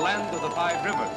land of the five rivers.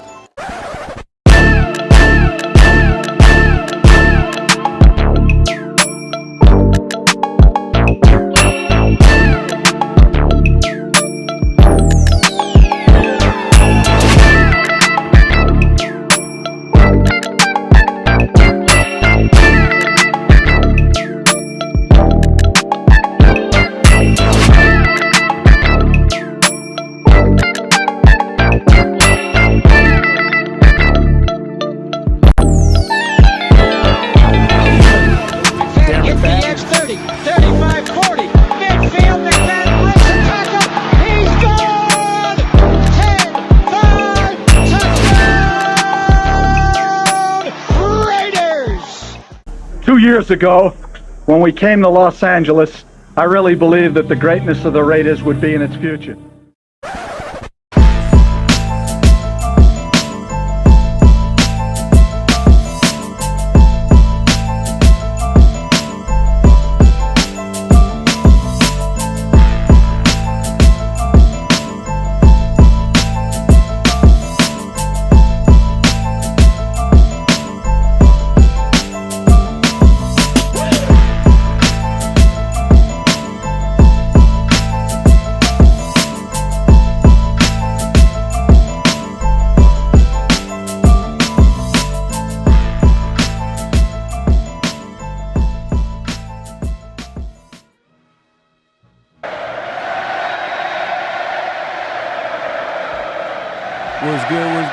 Years ago, when we came to Los Angeles, I really believed that the greatness of the Raiders would be in its future.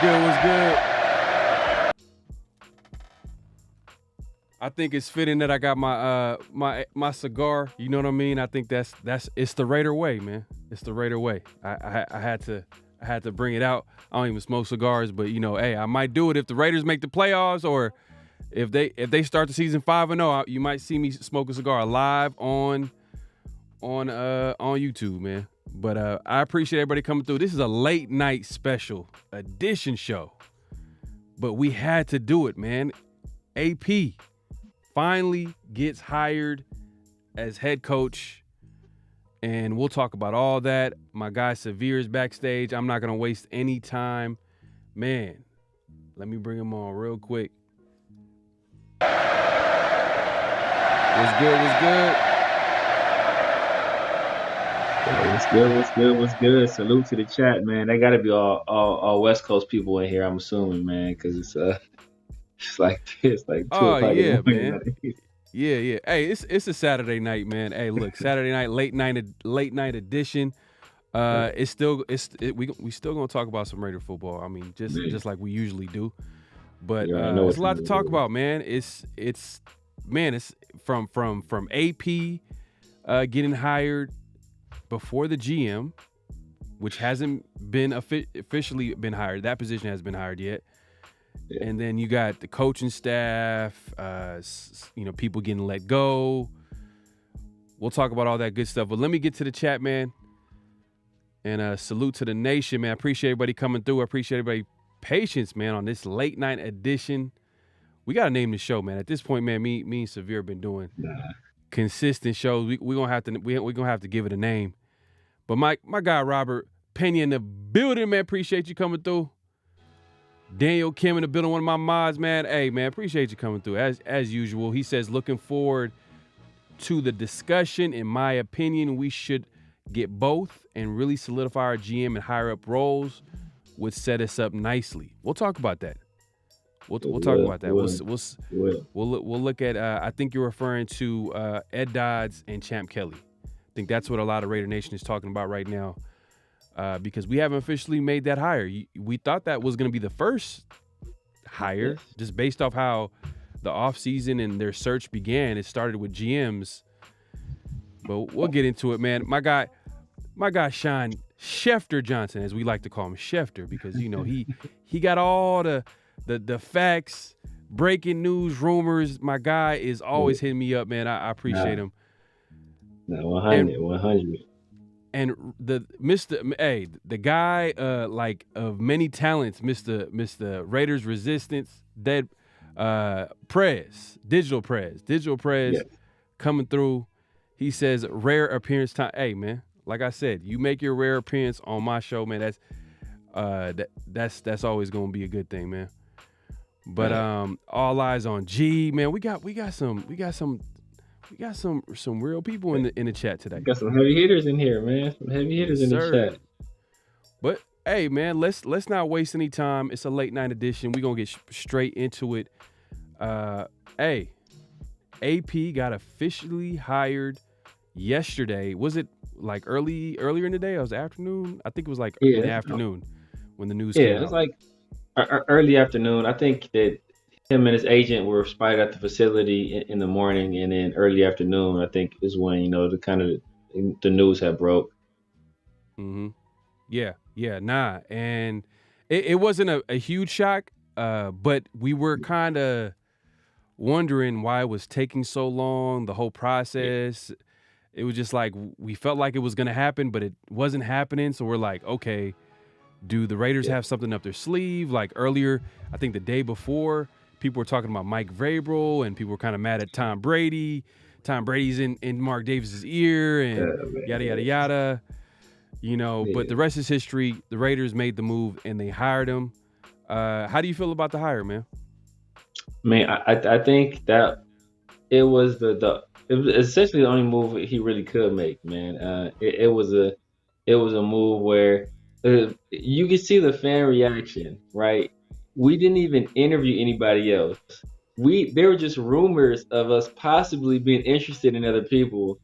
What's good? I think it's fitting that I got my cigar. You know what I mean? I think that's it's the Raider way, man. It's the Raider way. I had to bring it out. I don't even smoke cigars, but hey, I might do it if the Raiders make the playoffs, or if they start the season 5-0. You might see me smoke a cigar live on YouTube, man. But I appreciate everybody coming through. This is a late night special edition show, but we had to do it, man. AP finally gets hired as head coach, and we'll talk about all that. My guy Severe is backstage. I'm not going to waste any time. Man, let me bring him on real quick. What's good? What's good? Salute to the chat, man. They gotta be all West Coast people in here, I'm assuming, man, because it's like 2 o'clock in the morning. Man. Yeah. Hey, it's a Saturday night, man. Hey, look, Saturday night, late night edition. We still gonna talk about some Raider football. I mean, just like we usually do. But there's a lot to talk about, man. It's from AP getting hired before the GM, which hasn't been officially been hired. That position hasn't been hired yet. Yeah. And then you got the coaching staff, people getting let go. We'll talk about all that good stuff. But let me get to the chat, man. And salute to the nation, man. I appreciate everybody coming through. I appreciate everybody's patience, man, on this late night edition. We got to name the show, man. At this point, man, me and Severe have been doing consistent shows. We're gonna have to give it a name. But my guy Robert Pena in the building, man. Appreciate you coming through. Daniel Kim in the building, one of my mods, man. Hey, man, appreciate you coming through as usual. He says, looking forward to the discussion. In my opinion, we should get both and really solidify our GM and higher up roles would set us up nicely. We'll talk about that. We'll talk about that. We'll look at. I think you're referring to Ed Dodds and Champ Kelly. I think that's what a lot of Raider Nation is talking about right now, because we haven't officially made that hire. We thought that was going to be the first hire, just based off how the offseason and their search began. It started with GMs, but we'll get into it, man. My guy Sean Schefter Johnson, as we like to call him, Schefter, because he got all the facts, breaking news, rumors. My guy is always hitting me up, man. I appreciate him. 100. And the guy of many talents, Mr. Raiders Resistance, Digital Prez, coming through. He says rare appearance time. Hey, man, like I said, you make your rare appearance on my show, man. That's that's always going to be a good thing, man. But all eyes on G, man. We got some real people in the chat today. Got some heavy hitters in here, man. Some heavy hitters in the chat. But hey, man, let's not waste any time. It's a late night edition. We're gonna get straight into it. Hey, AP got officially hired yesterday. Was it like earlier in the day? It was afternoon. I think it was like in the afternoon when the news came out. Yeah, it was like early afternoon. I think that him and his agent were spotted at the facility in the morning, and then early afternoon, I think, is when the news had broke. Mm-hmm. Yeah, nah, and it wasn't a huge shock, but we were kind of wondering why it was taking so long. The whole process, it was just like we felt like it was gonna happen, but it wasn't happening. So we're like, okay, do the Raiders have something up their sleeve? Like earlier, I think the day before, people were talking about Mike Vrabel, and people were kind of mad at Tom Brady. Tom Brady's in Mark Davis's ear, and yada yada yada. But the rest is history. The Raiders made the move and they hired him. How do you feel about the hire, man? Man, I think that it was it was essentially the only move he really could make, man. It was a move where you could see the fan reaction, right? We didn't even interview anybody else. There were just rumors of us possibly being interested in other people,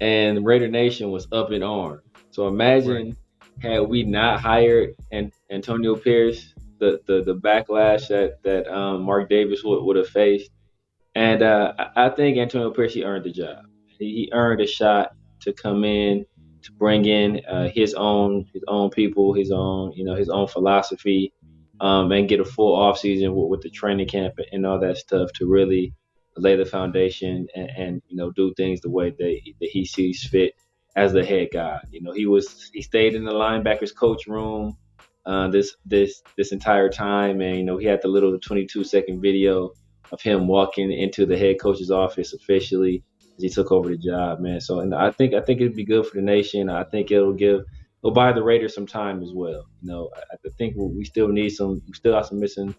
and Raider Nation was up in arms. So imagine had we not hired Antonio Pierce, the backlash that Mark Davis would have faced. And I think Antonio Pierce, he earned the job. He earned a shot to come in, to bring in his own people, his own philosophy, and get a full offseason with the training camp and all that stuff to really lay the foundation and do things the way that he sees fit as the head guy. He stayed in the linebackers coach room this entire time, and he had the little 22-second video of him walking into the head coach's office officially as he took over the job, man. So, and I think it'd be good for the nation. I think it'll buy the Raiders some time as well. I think we still have some missing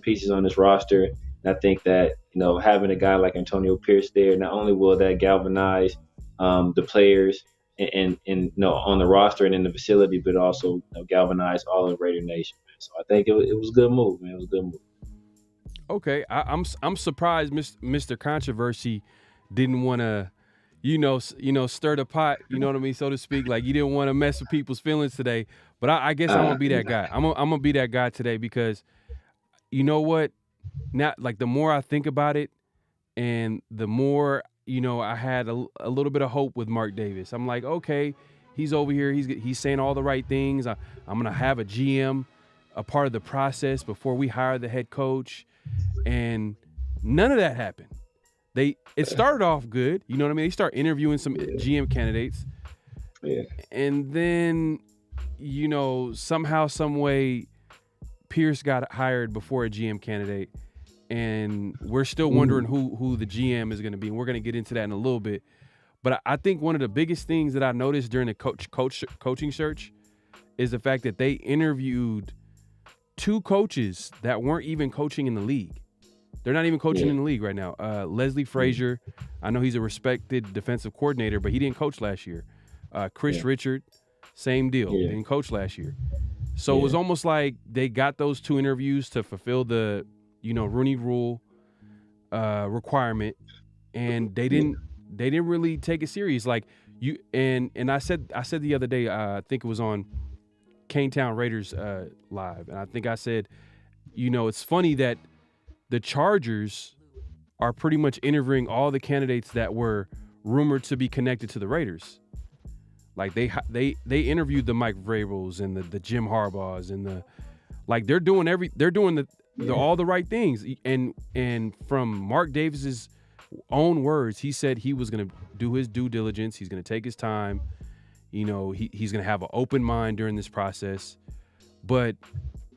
pieces on this roster. And I think that, having a guy like Antonio Pierce there, not only will that galvanize the players and on the roster and in the facility, but also galvanize all of Raider Nation, man. So I think it was a good move, man. It was a good move. Okay, I'm surprised Mr. Controversy didn't want to, stir the pot, you know what I mean, so to speak. Like, you didn't want to mess with people's feelings today. But I guess I'm gonna be that guy. I'm gonna be that guy today because, you know what? Now, like, the more I think about it, and the more I had a little bit of hope with Mark Davis. I'm like, okay, he's over here. He's saying all the right things. I'm gonna have a GM, a part of the process before we hire the head coach. And none of that happened. It started off good, you know what I mean? They start interviewing some GM candidates. Yeah. And then, somehow, some way, Pierce got hired before a GM candidate. And we're still wondering who the GM is going to be. And we're going to get into that in a little bit. But I think one of the biggest things that I noticed during the coaching search is the fact that they interviewed 2 coaches that weren't even coaching in the league. They're not even coaching in the league right now. Leslie Frazier, I know he's a respected defensive coordinator, but he didn't coach last year. Chris Richard, same deal. Didn't coach last year. So it was almost like they got those 2 interviews to fulfill the, Rooney Rule requirement, and they didn't really take it serious. Like you and I said the other day, I think it was on Canetown Raiders live, and I think I said, it's funny that the Chargers are pretty much interviewing all the candidates that were rumored to be connected to the Raiders. Like they interviewed the Mike Vrabels and the Jim Harbaughs and they're doing all the right things. And from Mark Davis's own words, he said he was going to do his due diligence. He's going to take his time. He's going to have an open mind during this process. But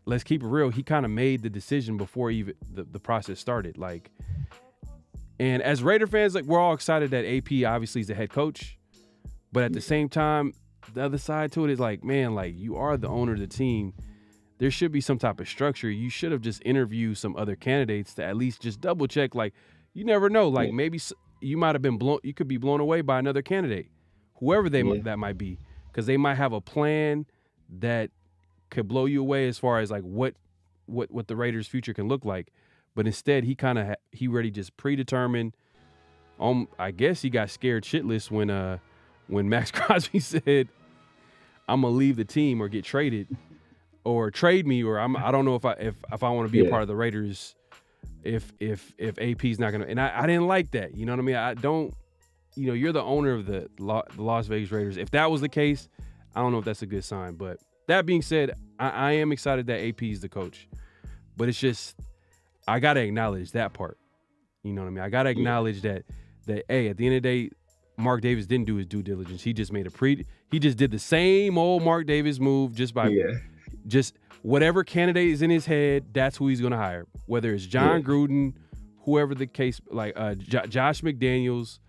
let's keep it real. He kind of made the decision before even the process started. And as Raider fans, we're all excited that AP obviously is the head coach. But at the same time, the other side to it is man, you are the owner of the team. there should be some type of structure. You should have just interviewed some other candidates to at least just double check. Like, you never know. Like, maybe you might have been blown. You could be blown away by another candidate, whoever that might be, because they might have a plan that could blow you away as far as like what the Raiders' future can look like. But instead, he already just predetermined. I guess he got scared shitless when Max Crosby said, "I'm gonna leave the team or get traded, or trade me, or I don't know if I want to be a part of the Raiders if AP's not gonna." And I didn't like that. You know what I mean? I don't. You know, you're the owner of the Las Vegas Raiders. If that was the case, I don't know if that's a good sign. But that being said, I am excited that AP is the coach. But it's just, I got to acknowledge that part. You know what I mean? I got to acknowledge that, hey, at the end of the day, Mark Davis didn't do his due diligence. He just he just did the same old Mark Davis move just by just whatever candidate is in his head, that's who he's going to hire. Whether it's John Gruden, whoever the case, like Josh McDaniels,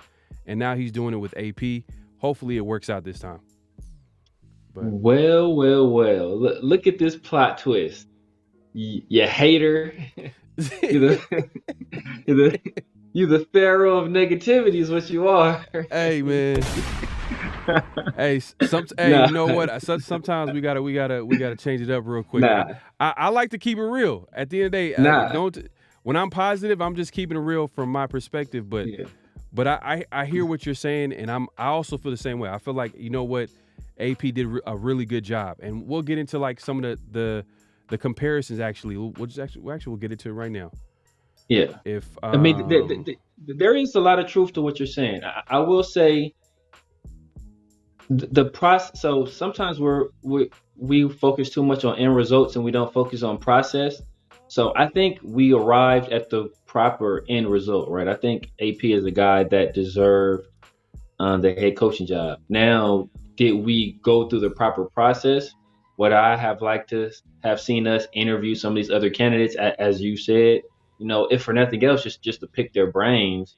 and now he's doing it with AP. Hopefully it works out this time. But well. Look at this plot twist. You hater. You're the pharaoh of negativity is what you are. Hey, man. Hey, you know what? Sometimes we gotta change it up real quick. I like to keep it real. At the end of the day, when I'm positive, I'm just keeping it real from my perspective. But I hear what you're saying, and I also feel the same way. I feel like, you know what, AP did a really good job, and we'll get into like some of the comparisons. Actually, we'll get into it right now. Yeah. I mean, there is a lot of truth to what you're saying. I will say the process. So sometimes we focus too much on end results and we don't focus on process. So I think we arrived at the proper end result, right? I think AP is a guy that deserved the head coaching job. Now, did we go through the proper process? Would I have liked to have seen us interview some of these other candidates, as you said, you know, if for nothing else, just to pick their brains.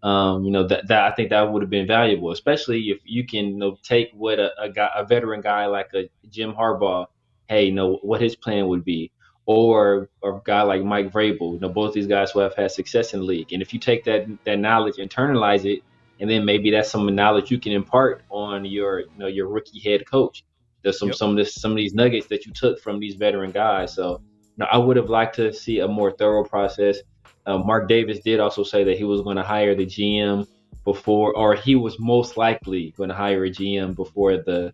You know, that I think that would have been valuable, especially if you can, you know, take what a veteran guy like a Jim Harbaugh, hey, you know, what his plan would be, or a guy like Mike Vrabel, you know, both these guys who have had success in the league. And if you take that knowledge, internalize it, and then maybe that's some knowledge you can impart on your rookie head coach. There's some of these nuggets that you took from these veteran guys. So, you know, I would have liked to see a more thorough process. Mark Davis did also say that he was going to hire the GM before, or he was most likely going to hire a GM before the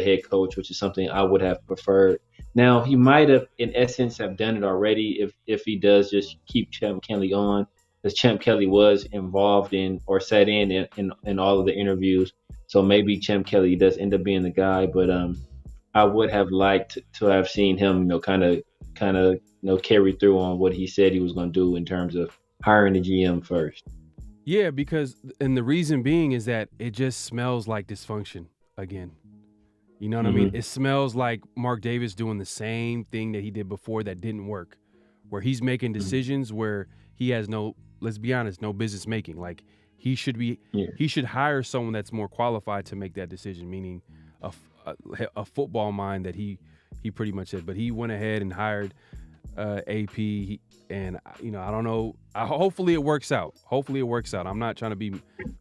head coach, which is something I would have preferred. Now, he might have, in essence, have done it already if he does just keep Champ Kelly on, because Champ Kelly was involved in or sat in all of the interviews. So maybe Champ Kelly does end up being the guy, but I would have liked to have seen him, you know, kind of you know, carry through on what he said he was going to do in terms of hiring the GM first. Yeah, and the reason being is that it just smells like dysfunction again. You know what I mean? It smells like Mark Davis doing the same thing that he did before that didn't work, where he's making decisions where he has let's be honest, no business making. Like he should hire someone that's more qualified to make that decision, meaning a football mind that he pretty much said. But he went ahead and hired AP, and you know, I don't know. Hopefully it works out. I'm not trying to be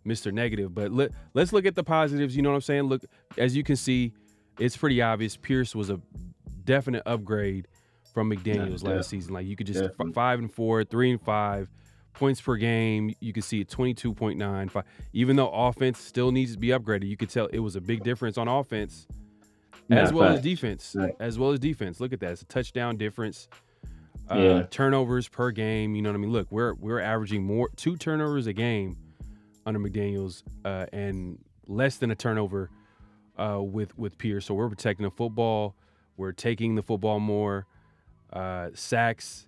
Mr. Negative, but let's look at the positives. You know what I'm saying? Look, as you can see, it's pretty obvious. Pierce was a definite upgrade from McDaniels last season. Like you could just 5-4, 3-5 points per game. You could see it 22.95. Even though offense still needs to be upgraded, you could tell it was a big difference on offense as well as defense. Look at that. It's a touchdown difference. Turnovers per game. You know what I mean? Look, we're averaging 2 turnovers a game under McDaniels and less than a turnover with Pierce. So we're protecting the football. We're taking the football more. Sacks,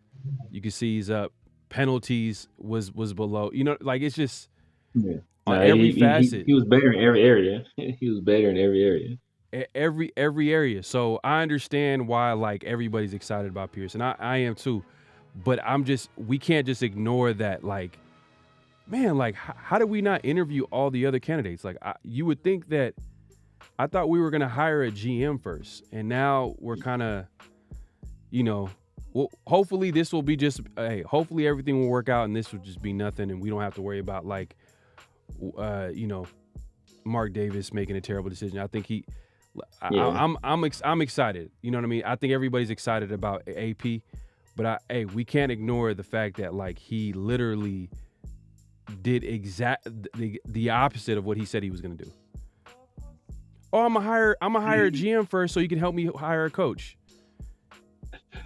you can see he's up. Penalties was below. You know, like it's just on every facet. He was better in every area. Every area. So I understand why like everybody's excited about Pierce, and I am too. But we can't just ignore that. Like, man, like how did we not interview all the other candidates? Like you would think that. I thought we were gonna hire a GM first, and now we're kind of, you know, well, hopefully this will be just, hey, hopefully everything will work out and this will just be nothing and we don't have to worry about like, you know, Mark Davis making a terrible decision. I think Yeah. I'm excited. You know what I mean? I think everybody's excited about AP, but we can't ignore the fact that like he literally did the opposite of what he said he was going to do. Oh, I'm gonna hire a GM first so you can help me hire a coach.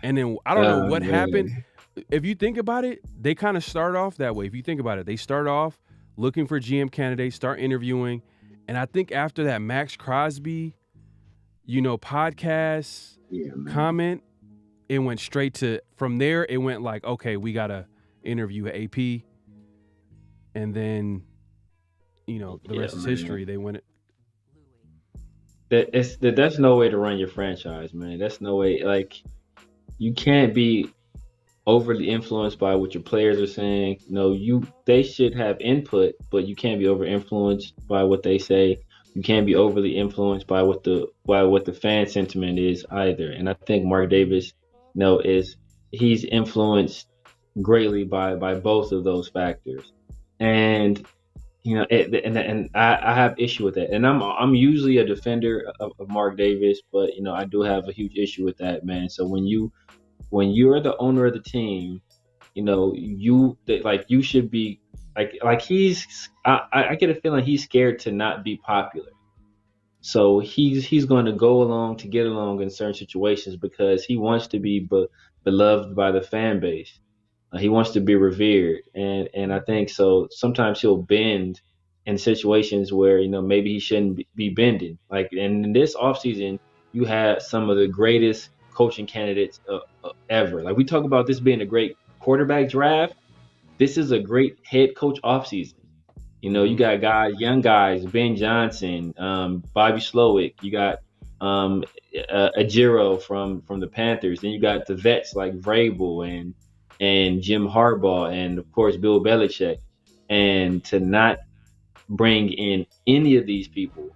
And then I don't know what happened. If you think about it, they kind of start off that way. If you think about it, they start off looking for GM candidates, start interviewing, and I think after that Max Crosby, you know, podcast comment, it went straight to, from there it went like, okay, we gotta interview AP, and then, you know, the rest is history. They went. That's no way to run your franchise, man. That's no way. Like, you can't be overly influenced by what your players are saying. No, they should have input, but you can't be over influenced by what they say. You can't be overly influenced by what the fan sentiment is either. And I think Mark Davis, he's influenced greatly by both of those factors. And I have issue with that. And I'm usually a defender of Mark Davis, but I do have a huge issue with that, man. So when you're the owner of the team, you should be like I get a feeling he's scared to not be popular. So he's going to go along to get along in certain situations because he wants to be beloved by the fan base. He wants to be revered, and I think so. Sometimes he'll bend in situations where maybe he shouldn't be bending. Like, and in this offseason, you had some of the greatest coaching candidates ever. Like, we talk about this being a great quarterback draft. This is a great head coach offseason. You got young guys, Ben Johnson, Bobby Slowick. You got Ajiro from the Panthers. Then you got the vets like Vrabel and Jim Harbaugh and of course Bill Belichick. And to not bring in any of these people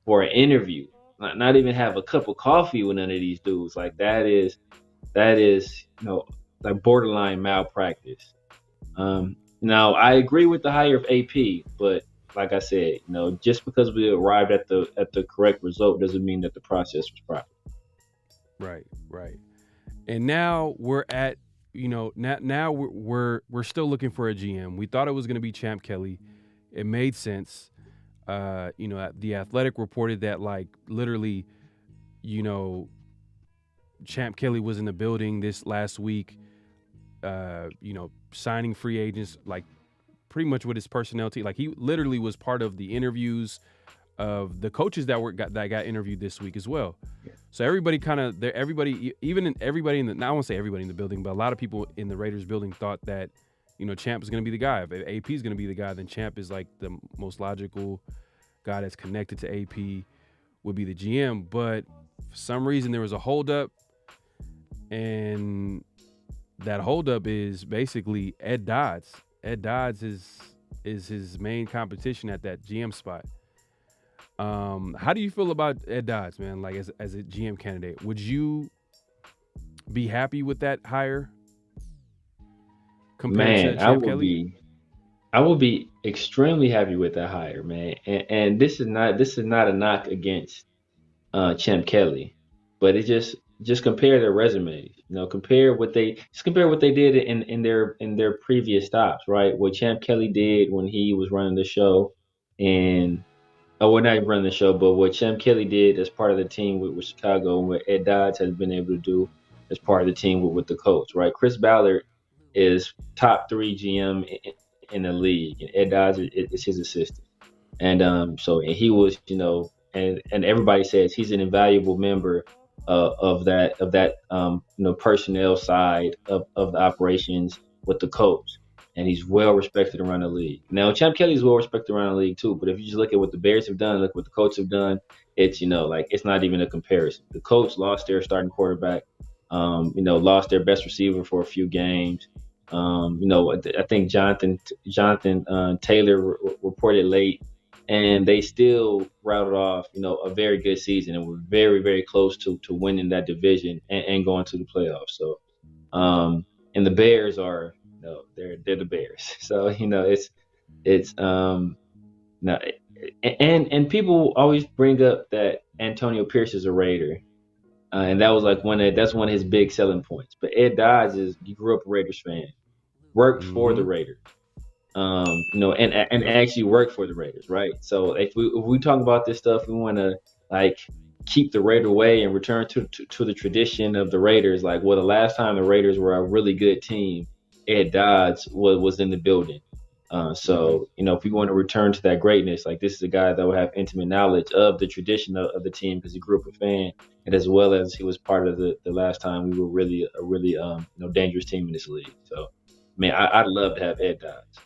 for an interview, not even have a cup of coffee with none of these dudes, like that is like borderline malpractice. Now, I agree with the hire of AP, but like I said, just because we arrived at the correct result doesn't mean that the process was proper. Right. And now we're at, now we're still looking for a GM. We thought it was going to be Champ Kelly. It made sense. The Athletic reported that like literally, Champ Kelly was in the building this last week. Signing free agents, like pretty much with his personality. Like he literally was part of the interviews of the coaches that got interviewed this week as well. Yeah. So everybody everybody in the, now I won't say everybody in the building, but a lot of people in the Raiders building thought that, Champ is going to be the guy. If AP is going to be the guy, then Champ is like the most logical guy that's connected to AP would be the GM. But for some reason there was a holdup, and that holdup is basically Ed Dodds. Ed Dodds is his main competition at that GM spot. How do you feel about Ed Dodds, man? Like as a GM candidate, would you be happy with that hire compared to Champ Kelly? I will be extremely happy with that hire, man. And this is not a knock against Champ Kelly, but it just compare their resumes. Compare what they did in their previous stops, right? What Champ Kelly did when he was running the show, and well, not running the show, but what Champ Kelly did as part of the team with Chicago, and what Ed Dodds has been able to do as part of the team with the coach, right? Chris Ballard is top 3 GM in the league, and Ed Dodds is his assistant, and he was, and everybody says he's an invaluable member of that personnel side of the operations with the coach, and he's well respected around the league. Now, Champ Kelly is well respected around the league too, but if you just look at what the Bears have done, look what the coach have done, it's it's not even a comparison. The coach lost their starting quarterback, lost their best receiver for a few games. I think Jonathan Taylor reported late and they still routed off, a very good season, and were very, very close to winning that division and going to the playoffs. So, and the Bears are, they're the Bears. So, it's no, and people always bring up that Antonio Pierce is a Raider, and that was like that's one of his big selling points. But Ed Dodds he grew up a Raiders fan, worked for the Mm-hmm. Raiders, and Yep. actually work for the Raiders, right? So if we talk about this stuff, we want to like keep the Raider way and return to the tradition of the Raiders. Like, well, the last time the Raiders were a really good team, Ed Dodds was in the building. Mm-hmm. So if we want to return to that greatness, like this is a guy that will have intimate knowledge of the tradition of the team because he grew up a fan, and as well as he was part of the last time we were really a really dangerous team in this league. So, man, I'd love to have Ed Dodds.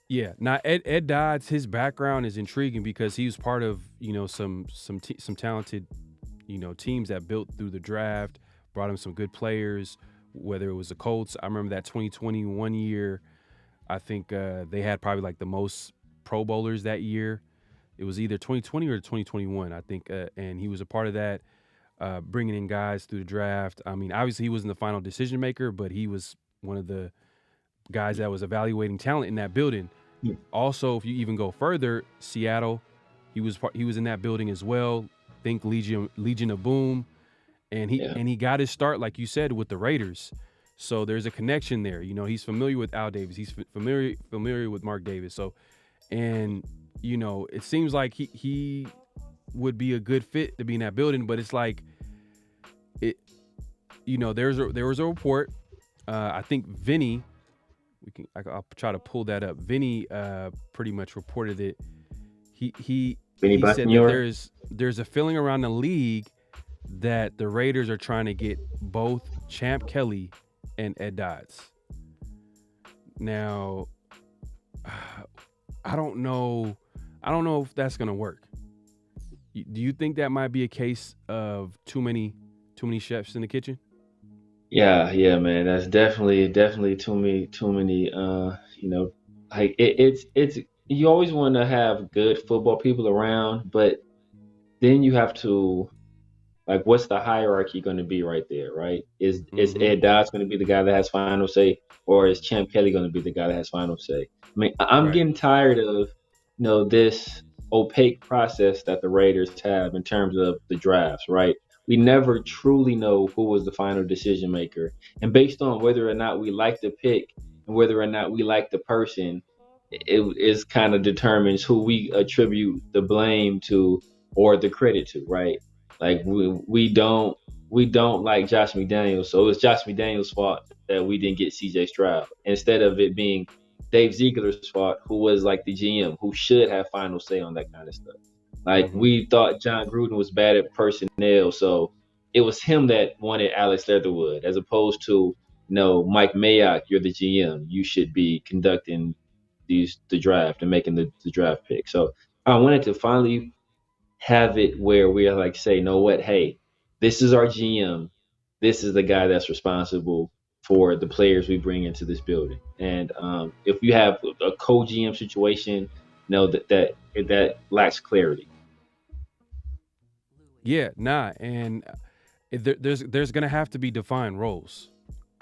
Yeah. Now Ed Dodds, his background is intriguing because he was part of some talented teams that built through the draft, brought him some good players. Whether it was the Colts, I remember that 2021 year. I think they had probably like the most Pro Bowlers that year. It was either 2020 or 2021, I think, and he was a part of that, bringing in guys through the draft. I mean, obviously he wasn't the final decision maker, but he was one of the guys that was evaluating talent in that building. Also, if you even go further, Seattle, he was in that building as well. Think Legion of Boom, and he Yeah. and he got his start, like you said, with the Raiders. So there's a connection there. He's familiar with Al Davis. He's familiar with Mark Davis. So, and it seems like he would be a good fit to be in that building. But it's like it. There was a report. I think Vinny. I'll try to pull that up. Vinny pretty much reported it. He Benny he said that Bonsignore? there's a feeling around the league that the Raiders are trying to get both Champ Kelly and Ed Dodds. Now, I don't know. I don't know if that's gonna work. Do you think that might be a case of too many chefs in the kitchen? Yeah, yeah, man. That's definitely too many. Like it's you always want to have good football people around, but then you have to like, what's the hierarchy going to be right there, right? Is Mm-hmm. Ed Dodds going to be the guy that has final say, or is Champ Kelly going to be the guy that has final say? I mean, I'm Right. getting tired of this opaque process that the Raiders have in terms of the drafts, right? We never truly know who was the final decision maker, and based on whether or not we like the pick and whether or not we like the person, it is kind of determines who we attribute the blame to or the credit to, right? Like we don't like Josh McDaniels, so it's Josh McDaniels' fault that we didn't get CJ Stroud instead of it being Dave Ziegler's fault, who was like the GM, who should have final say on that kind of stuff. Like Mm-hmm. we thought John Gruden was bad at personnel, so it was him that wanted Alex Leatherwood, as opposed to no Mike Mayock, you're the GM, you should be conducting the draft and making the draft pick. So I wanted to finally have it where we are like say, know what, hey, this is our GM. This is the guy that's responsible for the players we bring into this building. And if you have a co-GM situation, know that lacks clarity. Yeah. Nah. And there's gonna have to be defined roles.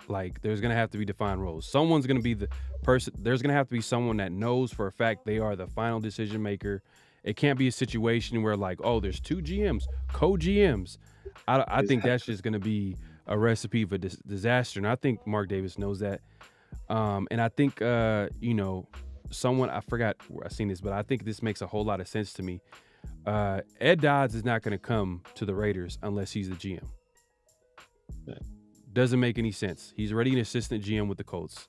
Like there's gonna have to be defined roles. Someone's gonna be the person. There's gonna have to be someone that knows for a fact they are the final decision maker. It can't be a situation where like, oh, there's two GMs, co-GMs. I think that's Exactly. just gonna be a recipe for disaster. And I think Mark Davis knows that. And I think someone I forgot where I seen this, but I think this makes a whole lot of sense to me. Ed Dodds is not gonna come to the Raiders unless he's the GM. Doesn't make any sense. He's already an assistant GM with the Colts.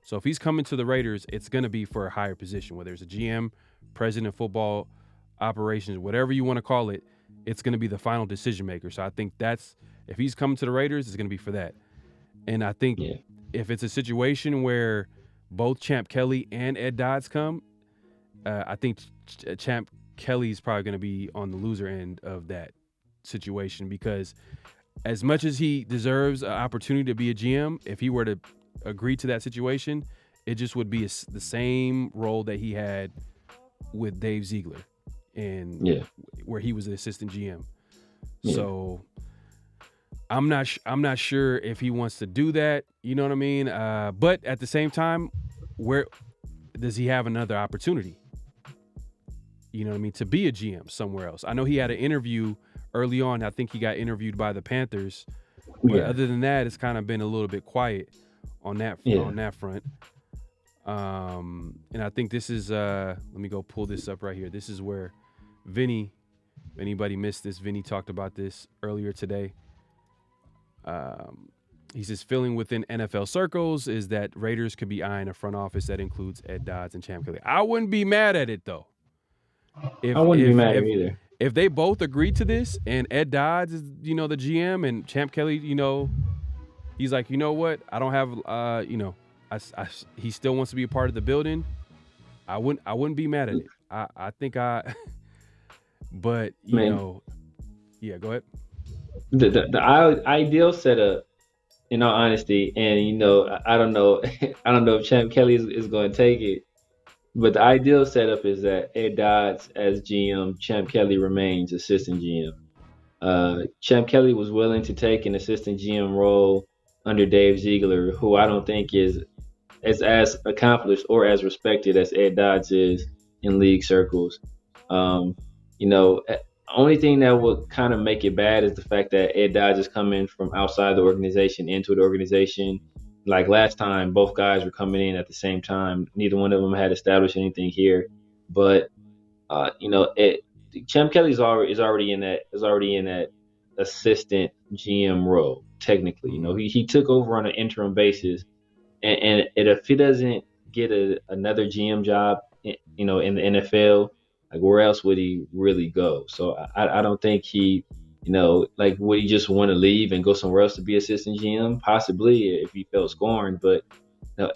So if he's coming to the Raiders, it's going to be for a higher position, whether it's a GM, president of football operations, whatever you want to call it, it's going to be the final decision maker. So I think if he's coming to the Raiders, it's going to be for that. And I think Yeah. if it's a situation where both Champ Kelly and Ed Dodds come, I think Champ Kelly's probably going to be on the loser end of that situation because as much as he deserves an opportunity to be a GM, if he were to agree to that situation, it just would be the same role that he had with Dave Ziegler, and where he was the assistant GM. Yeah. So I'm not sure if he wants to do that. You know what I mean? But at the same time, where does he have another opportunity? You know what I mean? To be a GM somewhere else. I know he had an interview early on. I think he got interviewed by the Panthers. But other than that, it's kind of been a little bit quiet on that front. And I think this is let me go pull this up right here. This is where Vinny, if anybody missed this, Vinny talked about this earlier today. He says feeling within NFL circles is that Raiders could be eyeing a front office that includes Ed Dodds and Champ Kelly. I wouldn't be mad at it though. I wouldn't be mad at it either. If they both agree to this and Ed Dodds is, the GM and Champ Kelly, he's like, you know what? I don't have, he still wants to be a part of the building. I wouldn't be mad at it. I think but yeah, go ahead. The ideal setup, in all honesty, and I don't know, I don't know if Champ Kelly is going to take it, but the ideal setup is that Ed Dodds as GM, Champ Kelly remains assistant GM. Champ Kelly was willing to take an assistant GM role under Dave Ziegler, who I don't think is as accomplished or as respected as Ed Dodds is in league circles. Only thing that would kind of make it bad is the fact that Ed Dodds is coming from outside the organization into the organization. Like last time, both guys were coming in at the same time. Neither one of them had established anything here. But Champ Kelly is already in that assistant GM role. Technically, he took over on an interim basis, and if he doesn't get another GM job, in the NFL, like where else would he really go? So I don't think he, would he just want to leave and go somewhere else to be assistant GM? Possibly if he felt scorned, but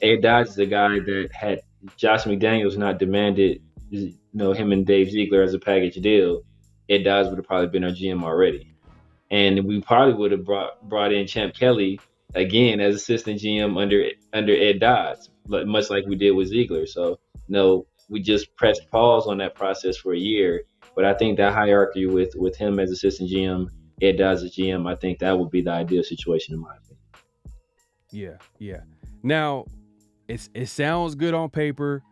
Ed Dodds is a guy that had Josh McDaniels not demanded, him and Dave Ziegler as a package deal, Ed Dodds would have probably been our GM already. And we probably would have brought in Champ Kelly again as assistant GM under Ed Dodds, much like we did with Ziegler. So we just pressed pause on that process for a year. But I think that hierarchy with him as assistant GM, Ed Dodds as GM, I think that would be the ideal situation in my opinion. Yeah. Now, it sounds good on paper.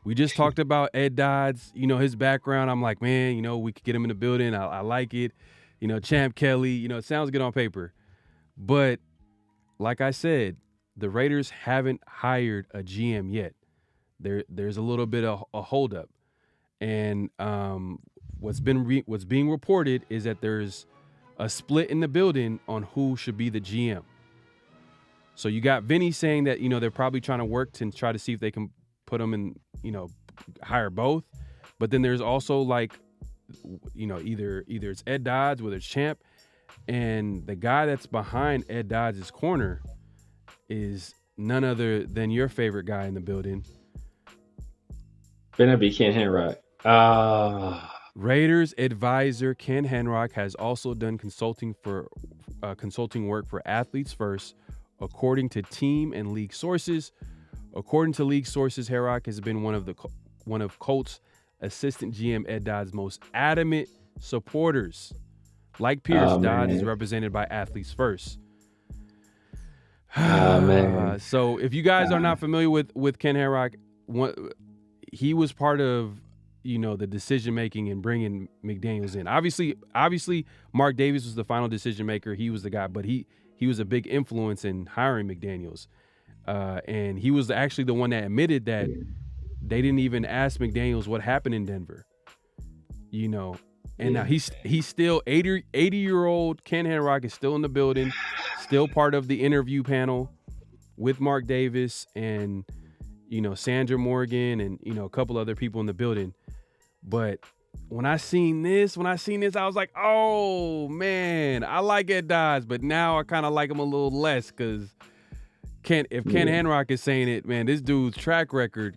We just talked about Ed Dodds, his background. I'm like, man, we could get him in the building. I like it. Champ Kelly, it sounds good on paper. But like I said, the Raiders haven't hired a GM yet. There's a little bit of a holdup. And what's being reported is that there's a split in the building on who should be the GM. So you got Vinny saying that, they're probably trying to work to try to see if they can put them in, hire both. But then there's also either it's Ed Dodds, whether it's Champ, and the guy that's behind Ed Dodds' corner is none other than your favorite guy in the building. Better be Ken Herrock. Raiders advisor Ken Herrock has also done consulting work for Athletes First, according to team and league sources. According to league sources, Herrock has been one of Colts assistant GM Ed Dodds' most adamant supporters. Like Pierce, Dodds is represented by Athletes First. Man. So if you guys are not familiar with Ken Herrock, he was part of, the decision making and bringing McDaniels in. Obviously, Mark Davis was the final decision maker. He was the guy, but he was a big influence in hiring McDaniels. And he was actually the one that admitted that they didn't even ask McDaniels what happened in Denver. And now he's still 80-year-old Ken Herrock is still in the building, still part of the interview panel with Mark Davis and Sandra Morgan and a couple other people in the building. But when I seen this, I was like, oh man, I like Ed Dodds, but now I kind of like him a little less because Ken Herrock is saying it, man, this dude's track record.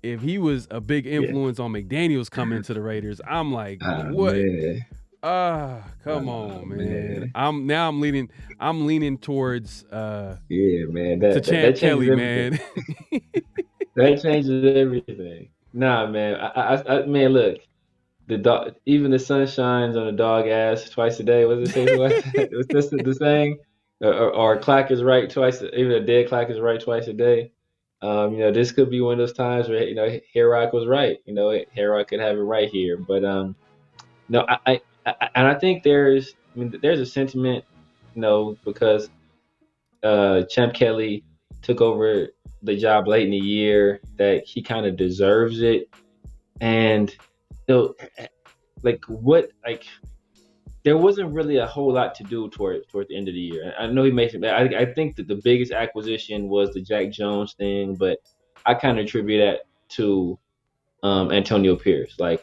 If he was a big influence on McDaniels coming to the Raiders, I'm like, what? Come on, man. I'm leaning towards man. to Champ Kelly, man. That changes everything. Nah, man. Man, look, the dog, even the sun shines on a dog ass twice a day. What does it say? What was this the saying? Or a clock is right twice. Even a dead clock is right twice a day. This could be one of those times where Herrock was right. Herrock could have it right here. But no, and I think there's a sentiment, because Champ Kelly took over the job late in the year that he kind of deserves it. And like what like there wasn't really a whole lot to do toward the end of the year. I know he mentioned that. I think that the biggest acquisition was the Jack Jones thing, but I kind of attribute that to Antonio Pierce. Like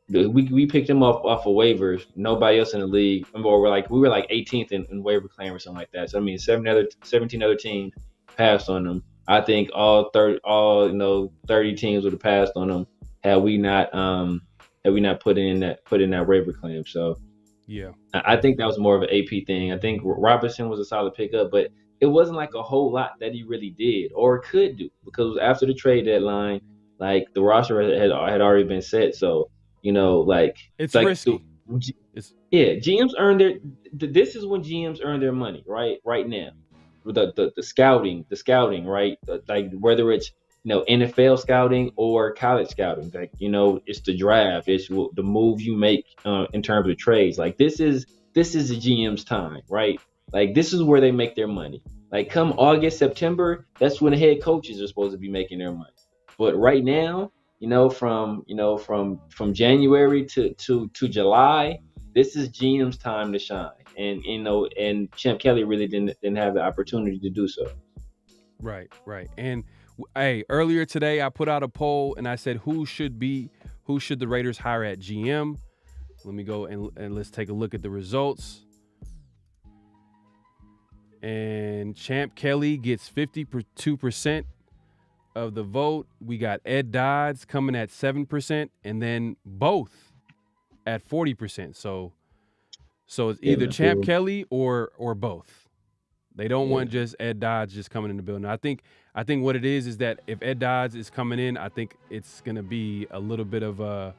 we picked him off of waivers. Nobody else in the league, or we were like 18th in waiver claim or something like that. So I mean, 17 other teams passed on him. I think all 30 teams would have passed on him had we not put in that waiver claim. So Yeah. I think that was more of an AP thing. I think Robinson was a solid pickup, but it wasn't like a whole lot that he really did or could do, because after the trade deadline, like the roster had already been set. So It's like risky. It's GMs earn their. This is when GMs earn their money, right now. The scouting, right? Like whether it's NFL scouting or college scouting, like it's the draft, it's the move you make in terms of trades. Like this is the GM's time, right? Like this is where they make their money. Like come August, September, that's when the head coaches are supposed to be making their money. But right now, from January to July, this is GM's time to shine. And Champ Kelly really didn't have the opportunity to do so. right. And hey, earlier today I put out a poll and I said who should the Raiders hire at GM? Let me go and let's take a look at the results. And Champ Kelly gets 52% of the vote. We got Ed Dodds coming at 7%, and then both at 40%. So it's either Champ Kelly or both. They don't want just Ed Dodds just coming in the building. I think what it is that if Ed Dodds is coming in, I think it's gonna be a little bit of a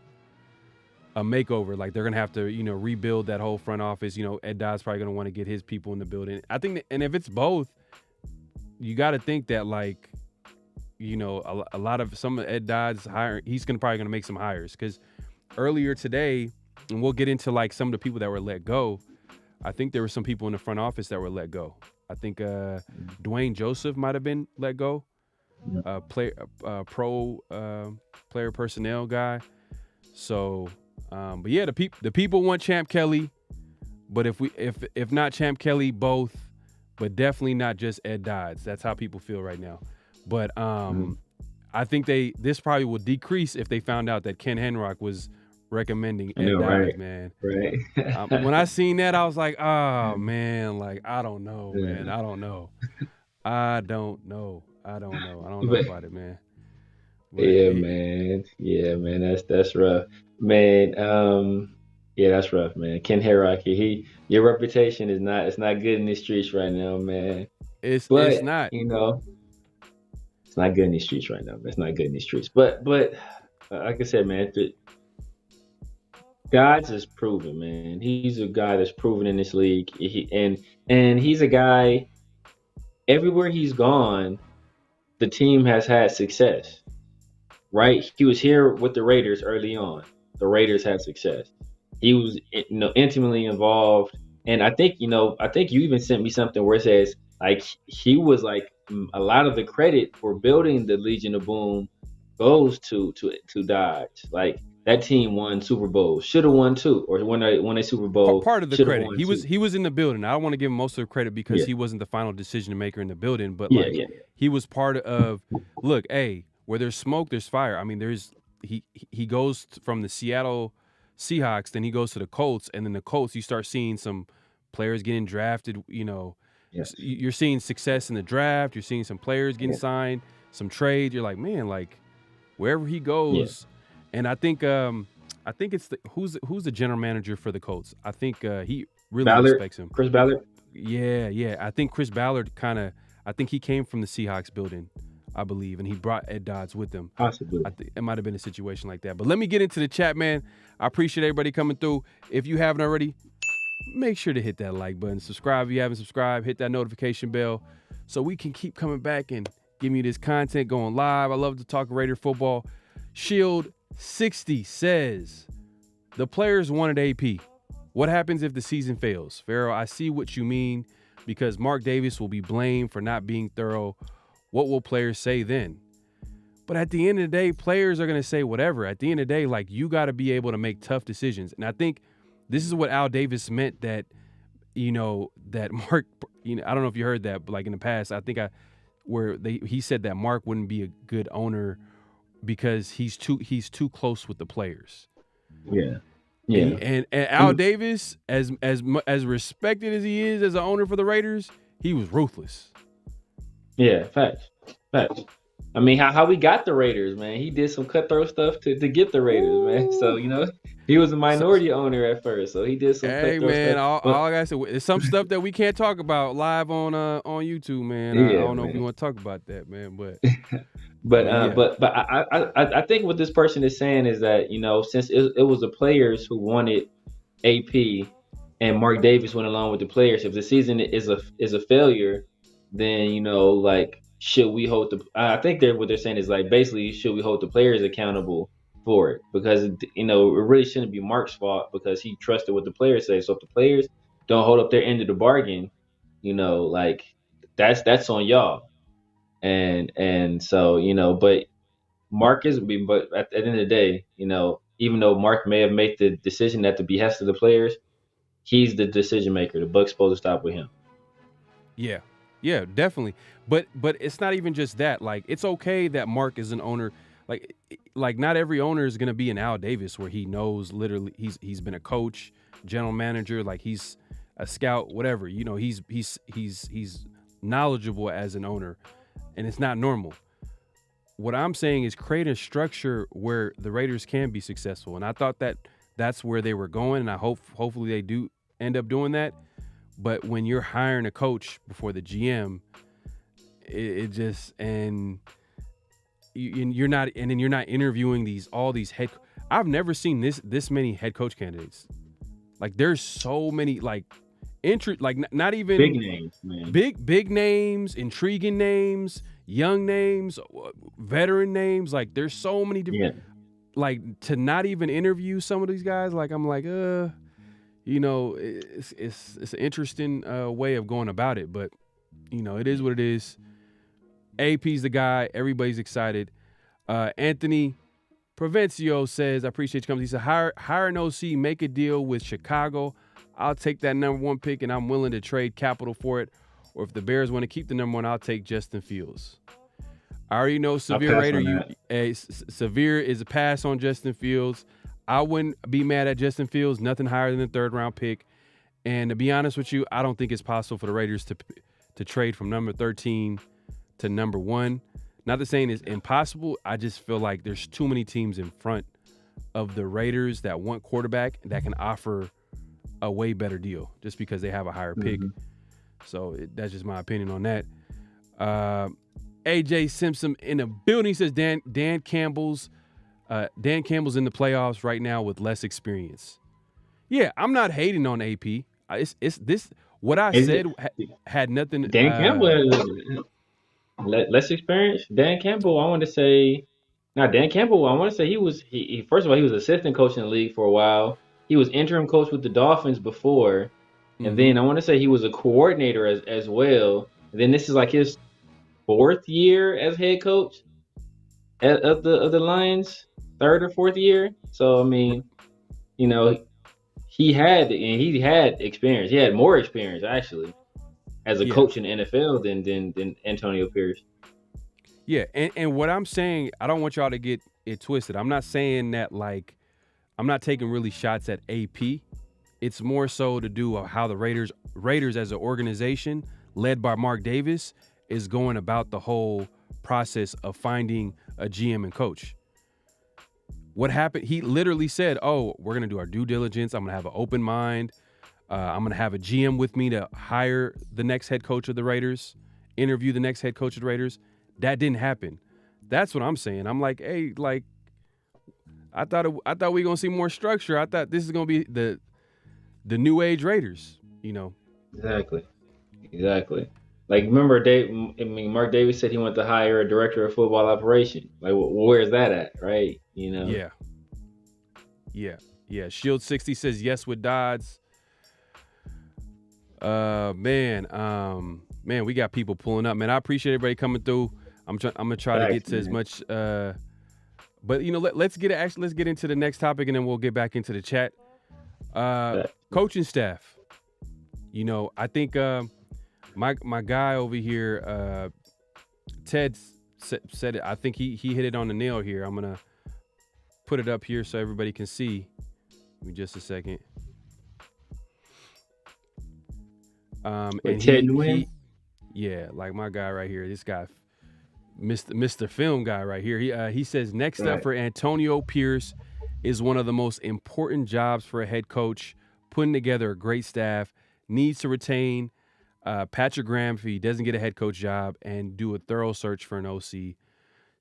makeover. Like they're gonna have to rebuild that whole front office. Ed Dodds probably gonna want to get his people in the building. I think and if it's both, you got to think that like a lot of some of Ed Dodds hiring, he's probably gonna make some hires, because earlier today, and we'll get into like some of the people that were let go. I think there were some people in the front office that were let go. I think Dwayne Joseph might have been let go. Pro player personnel guy. So, but yeah, the people want Champ Kelly, but if not Champ Kelly, both, but definitely not just Ed Dodds. That's how people feel right now. But I think this probably will decrease if they found out that Ken Herrock was recommending Ed Dodds, right, man. Right. When I seen that, I was like, oh man, like I don't know, man. I don't know about it, man. But man. That's rough, man. Yeah, that's rough, man. Ken Herrock, your reputation is not good in the streets right now, man. It's But not. it's not good in the streets right now. It's not good in the streets. But like I said, man, Dodds is proven, man. He's a guy that's proven in this league. And he's a guy, everywhere he's gone, the team has had success, right? He was here with the Raiders early on. The Raiders had success. He was intimately involved. And I think you even sent me something where it says like he was like a lot of the credit for building the Legion of Boom goes to Dodge. Like that team won Super Bowls, should have won two, or won a Super Bowl. Part of the credit, he was in the building. I don't want to give him most of the credit because he wasn't the final decision maker in the building, but he was part of. Look, hey, where there's smoke, there's fire. I mean, he goes from the Seattle Seahawks, then he goes to the Colts, and then the Colts, you start seeing some players getting drafted. You're seeing success in the draft. You're seeing some players getting signed, some trades. You're like, man, like wherever he goes. And I think it's who's the general manager for the Colts. I think he really respects him. Chris Ballard. Yeah. I think Chris Ballard I think he came from the Seahawks building. I believe, and he brought Ed Dodds with him. Possibly. I think it might have been a situation like that. But let me get into the chat, man. I appreciate everybody coming through. If you haven't already, make sure to hit that like button. Subscribe if you haven't subscribed. Hit that notification bell so we can keep coming back and giving you this content going live. I love to talk Raider football. Shield 60 says, the players wanted AP. What happens if the season fails? Pharaoh, I see what you mean because Mark Davis will be blamed for not being thorough. What will players say then? But at the end of the day, players are going to say whatever. At the end of the day, like, you got to be able to make tough decisions. And I think this is what Al Davis meant that, that Mark, I don't know if you heard that, but like in the past, I think he said that Mark wouldn't be a good owner because he's too close with the players. Yeah. Yeah. And Al Davis, as respected as he is as an owner for the Raiders, he was ruthless. Yeah, facts. I mean, how we got the Raiders, man. He did some cutthroat stuff to get the Raiders, man. So, he was a minority owner at first, so he did some cutthroat stuff. All I gotta say is some stuff that we can't talk about live on YouTube, man. I don't know if we want to talk about that, man, but but I think what this person is saying is that, since it was the players who wanted AP and Mark Davis went along with the players, if the season is a failure, then should we hold I think what they're saying is like basically should we hold the players accountable for it, because it really shouldn't be Mark's fault because he trusted what the players say. So if the players don't hold up their end of the bargain, that's on y'all. And so but Mark but at the end of the day, even though Mark may have made the decision at the behest of the players, he's the decision maker. The buck's supposed to stop with him. Yeah, definitely. But it's not even just that. Like, it's okay that Mark is an owner. Like not every owner is gonna be an Al Davis where he knows literally he's been a coach, general manager, like he's a scout, whatever. He's knowledgeable as an owner, and it's not normal. What I'm saying is create a structure where the Raiders can be successful, and I thought that's where they were going, and I hopefully they do end up doing that. But when you're hiring a coach before the GM, it just you're not interviewing all these head. I've never seen this many head coach candidates. Like, there's so many not even big names, man. Big names, intriguing names, young names, veteran names. Like, there's so many different. Like, to not even interview some of these guys. Like, I'm like, it's an interesting way of going about it, but it is what it is. AP's the guy. Everybody's excited. Anthony Provencio says, I appreciate you coming. He said, hire an OC, make a deal with Chicago. I'll take that number 1 pick, and I'm willing to trade capital for it. Or if the Bears want to keep the number 1, I'll take Justin Fields. I already know Severe Raider. Severe is a pass on Justin Fields. I wouldn't be mad at Justin Fields. Nothing higher than the 3rd round pick. And to be honest with you, I don't think it's possible for the Raiders to trade from number 13 to number 1. Not the saying it's impossible. I just feel like there's too many teams in front of the Raiders that want quarterback that can offer a way better deal just because they have a higher pick. So that's just my opinion on that. AJ Simpson in the building says Dan Campbell's in the playoffs right now with less experience. Yeah, I'm not hating on AP. It's this what I said had nothing. Dan Campbell has less experience. Dan Campbell, I want to say he was first of all, he was assistant coach in the league for a while. He was interim coach with the Dolphins before, and then I want to say he was a coordinator as well. And then this is like his 4th year as head coach of the Lions, 3rd or 4th year. So I mean, he had experience. He had more experience actually as a coach in the NFL than Antonio Pierce. Yeah, and what I'm saying, I don't want y'all to get it twisted. I'm not saying that I'm not taking really shots at AP. It's more so to do how the Raiders as an organization led by Mark Davis is going about the whole process of finding a GM and coach. What happened? He literally said, we're going to do our due diligence. I'm going to have an open mind. I'm going to have a GM with me to hire the next head coach of the Raiders, interview the next head coach of the Raiders. that didn't happen. That's what I'm saying. I'm like, hey, like, I thought we gonna see more structure. I thought this is gonna be the new age Raiders. You know. Exactly. Like, remember, Mark Davis said he wanted to hire a director of football operation. Like, where's that at, right? You know. Yeah. Shield 60 says yes with Dods. Man, we got people pulling up. Man, I appreciate everybody coming through. I'm gonna try to get to as much. But let's get into the next topic, and then we'll get back into the chat. Coaching staff. I think my guy over here, Ted said it. I think he hit it on the nail here. I'm gonna put it up here so everybody can see. Give me just a second. And like my guy right here, this guy, Mr. Film guy right here. He says next up for Antonio Pierce is one of the most important jobs for a head coach. Putting together a great staff, needs to retain Patrick Graham if he doesn't get a head coach job, and do a thorough search for an OC.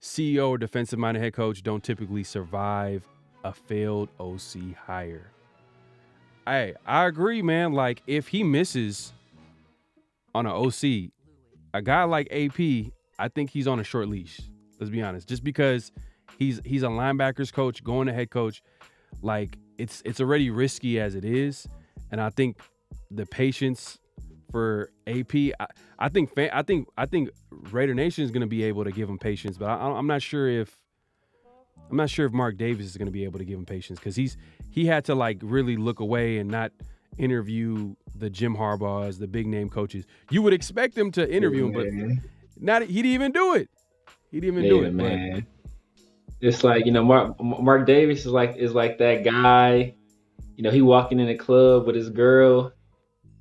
CEO or defensive-minded head coach don't typically survive a failed OC hire. I agree, man. Like, if he misses on an OC, a guy like AP, I think he's on a short leash. Let's be honest. Just because he's a linebackers coach going to head coach, like it's already risky as it is, and I think the patience for AP, I think Raider Nation is going to be able to give him patience, but I'm not sure if Mark Davis is going to be able to give him patience, because he had to like really look away and not interview the Jim Harbaughs, the big name coaches. You would expect him to interview him, but he didn't even do it. He didn't even do it, man. It's like, Mark Davis is like that guy. He walking in a club with his girl,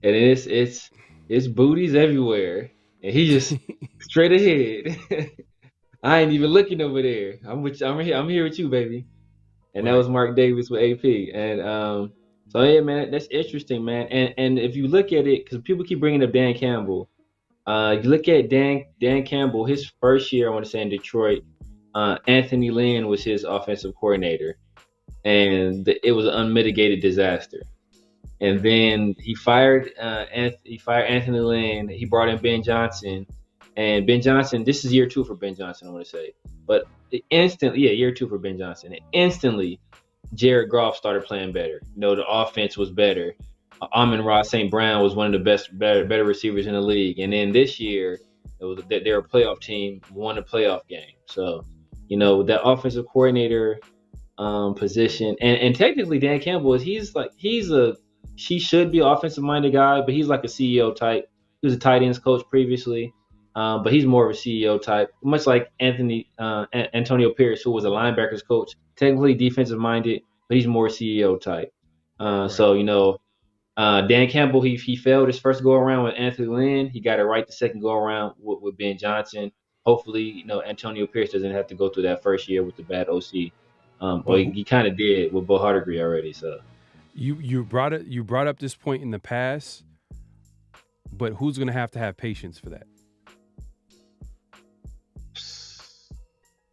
and it's booties everywhere, and he just straight ahead. I ain't even looking over there. I'm here with you, baby. And that was Mark Davis with AP. And so yeah, man, that's interesting, man. And if you look at it, because people keep bringing up Dan Campbell, you look at Dan Campbell, his first year, I want to say, in Detroit, Anthony Lynn was his offensive coordinator, and it was an unmitigated disaster. And then he fired Anthony Lynn. He brought in Ben Johnson, and Ben Johnson. This is year 2 for Ben Johnson, I want to say, but year 2 for Ben Johnson. And instantly, Jared Goff started playing better. The offense was better. Amon-Ra St. Brown was one of the better receivers in the league. And then this year, they're a playoff team, won a playoff game. So, that offensive coordinator position, and technically Dan Campbell he should be an offensive minded guy, but he's like a CEO type. He was a tight ends coach previously, but he's more of a CEO type, much like Antonio Pierce, who was a linebackers coach, technically defensive minded, but he's more CEO type. So Dan Campbell, he failed his first go around with Anthony Lynn. He got it right the second go around with Ben Johnson. Hopefully, Antonio Pierce doesn't have to go through that first year with the bad OC. Or he kind of did with Bo Hardegree already. So you brought up this point in the past, but who's going to have patience for that?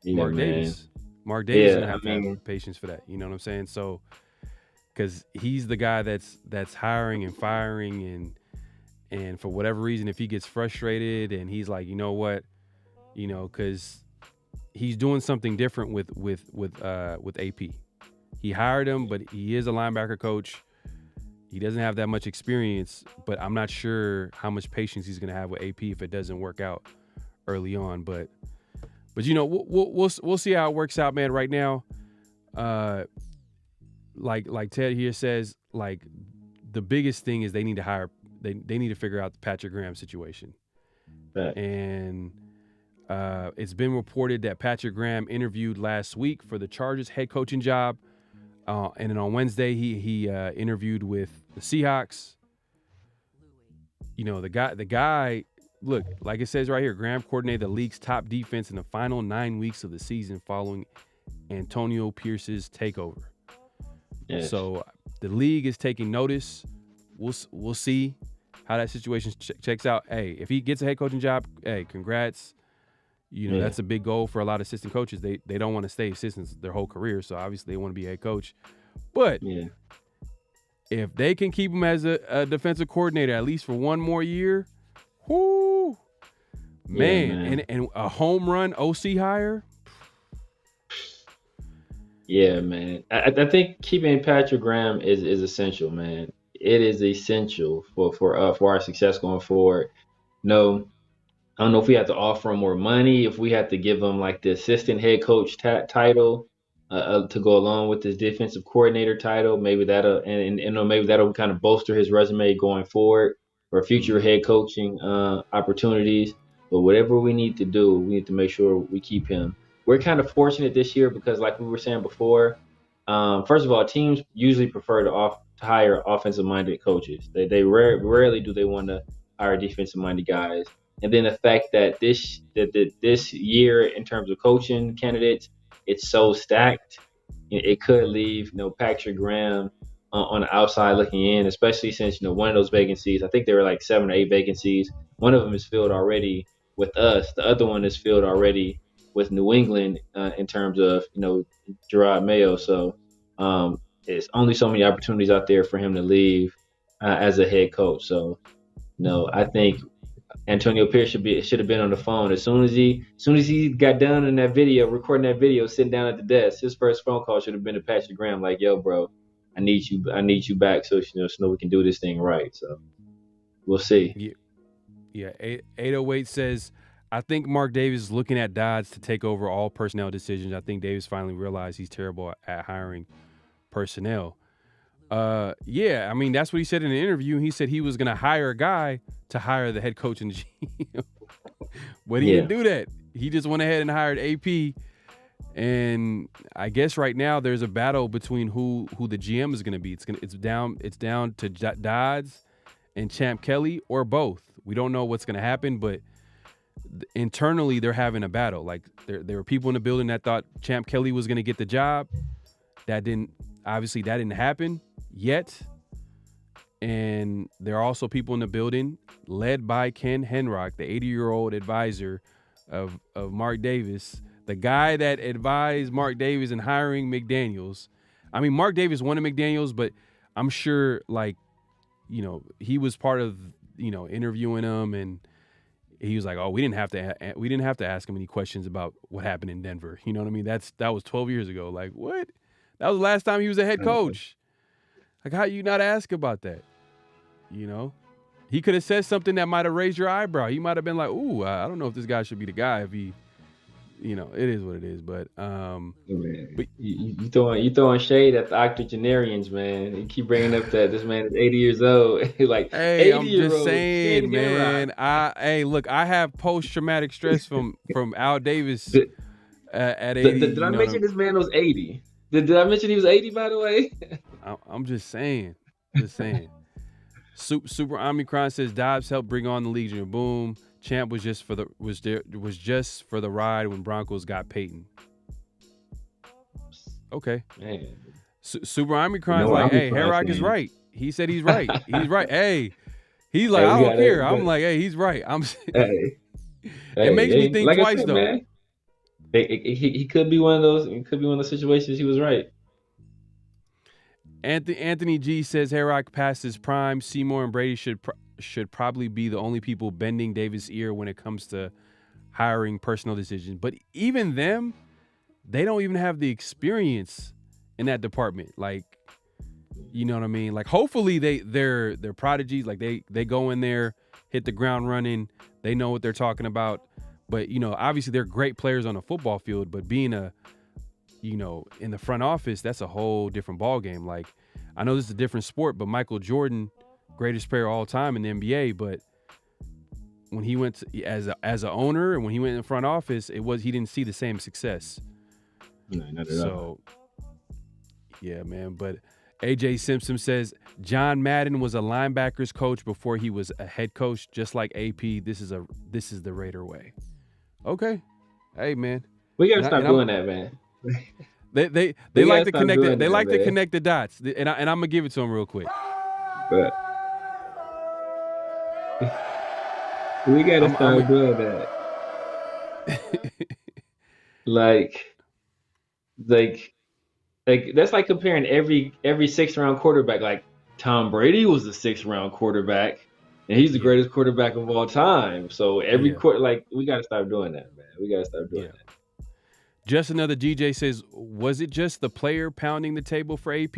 Mark Davis. Mark Davis is going to have patience for that. You know what I'm saying? So, because he's the guy that's hiring and firing, and for whatever reason, if he gets frustrated and he's like, you know what, because he's doing something different with AP. He hired him, but he is a linebacker coach. He doesn't have that much experience, but I'm not sure how much patience he's going to have with AP if it doesn't work out early on. But we'll see how it works out, man. Right now, like Ted here says, like the biggest thing is they need to hire. They need to figure out the Patrick Graham situation. Right. And it's been reported that Patrick Graham interviewed last week for the Chargers head coaching job. And then on Wednesday, he interviewed with the Seahawks. The guy, look, like it says right here, Graham coordinated the league's top defense in the final 9 weeks of the season following Antonio Pierce's takeover. Yes. So the league is taking notice. We'll see how that situation checks out. Hey, if he gets a head coaching job, hey, congrats. You know, that's a big goal for a lot of assistant coaches. They don't want to stay assistants their whole career, so obviously they want to be a head coach. But if they can keep him as a defensive coordinator at least for one more year, whoo, man. And a home run OC hire. Yeah, man. I think keeping Patrick Graham is essential, man. It is essential for our success going forward. No, I don't know if we have to offer him more money, if we have to give him like the assistant head coach title to go along with his defensive coordinator title. Maybe that'll and maybe that'll kind of bolster his resume going forward for future head coaching opportunities. But whatever we need to do, we need to make sure we keep him. We're kind of fortunate this year because, like we were saying before, first of all, teams usually prefer to hire offensive-minded coaches. They rarely do they want to hire defensive-minded guys. And then the fact that this year, in terms of coaching candidates, it's so stacked. It could leave Patrick Graham on the outside looking in, especially since one of those vacancies. I think there were like 7 or 8 vacancies. One of them is filled already with us. The other one is filled already with New England in terms of Gerard Mayo. So there's only so many opportunities out there for him to leave as a head coach. So I think Antonio Pierce should have been on the phone as soon as he got done in that video, recording that video, sitting down at the desk. His first phone call should have been to Patrick Graham, like, "Yo, bro, I need you back so we can do this thing right." So we'll see. Yeah. 808 says, I think Mark Davis is looking at Dods to take over all personnel decisions. I think Davis finally realized he's terrible at hiring personnel. Yeah, I mean, that's what he said in the interview. He said he was going to hire a guy to hire the head coach and GM. But he didn't do that. He just went ahead and hired AP. And I guess right now there's a battle between who the GM is going to be. It's down to Dods and Champ Kelly or both. We don't know what's going to happen, but internally they're having a battle. Like there were people in the building that thought Champ Kelly was going to get the job. That didn't happen yet. And there are also people in the building led by Ken Herrock, the 80-year-old advisor of Mark Davis, the guy that advised Mark Davis in hiring McDaniels. I mean, Mark Davis wanted McDaniels, but I'm sure he was part of interviewing him, and he was like, "Oh, we didn't have to ask him any questions about what happened in Denver." You know what I mean? That was 12 years ago. Like, what? That was the last time he was a head coach. Like, how you not ask about that? He could have said something that might have raised your eyebrow. He might have been like, "Ooh, I don't know if this guy should be the guy." If he, it is what it is. But you throwing shade at the octogenarians, man. You keep bringing up that this man is 80 years old. Like, hey, I'm just saying, man. Look, I have post-traumatic stress from Al Davis at 80. Did I mention this man was 80? Did I mention he was 80, by the way? I'm just saying. Super Omicron says Dobbs helped bring on the Legion. Boom. Champ was just for the ride when Broncos got Peyton. Okay. Man. Super Omicron's like, hey, Herrock is right. He said he's right. He's right. Hey, he's like, I don't care. I'm like, hey, he's right. It makes me think twice though. Man, he could be one of those. It could be one of those situations. He was right. Anthony G says Herrock passed his prime. Seymour and Brady should probably be the only people bending Davis' ear when it comes to hiring personnel decisions. But even them, they don't even have the experience in that department. Like, you know what I mean? Like, hopefully they're prodigies. Like they go in there, hit the ground running. They know what they're talking about. But, obviously they're great players on a football field, but being in the front office, that's a whole different ball game. Like, I know this is a different sport, but Michael Jordan, greatest player of all time in the NBA, but when he went as an owner and when he went in the front office, he didn't see the same success. No, not at all. Yeah, man. But AJ Simpson says John Madden was a linebackers coach before he was a head coach, just like AP. This is the Raider way. Okay. Hey, man. We gotta stop doing that, man. They like to connect it. They like to connect the dots, and I'm gonna give it to them real quick. But we gotta stop doing that. like like that's like comparing every 6th round quarterback. Like Tom Brady was the 6th round quarterback, and he's the Yeah, greatest quarterback of all time. So every yeah, quarter, like we got to stop doing that, man. We got to stop doing yeah. that. Just another DJ says, was it just the player pounding the table for AP?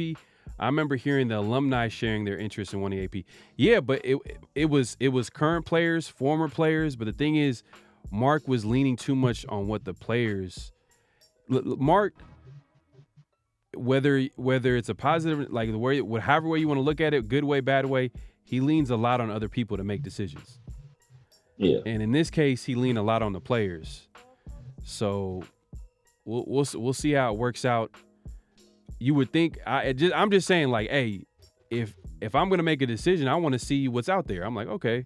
I remember hearing the alumni sharing their interest in winning AP. Yeah, but it was current players, former players. But the thing is, Mark was leaning too much on what the players. Mark, whether it's a positive, like the way, however way you want to look at it, good way, bad way, he leans a lot on other people to make decisions. Yeah, And in this case, he leaned a lot on the players. So we'll see how it works out. You would think I'm just saying, like, hey, if I'm gonna make a decision, I want to see what's out there. I'm like, okay,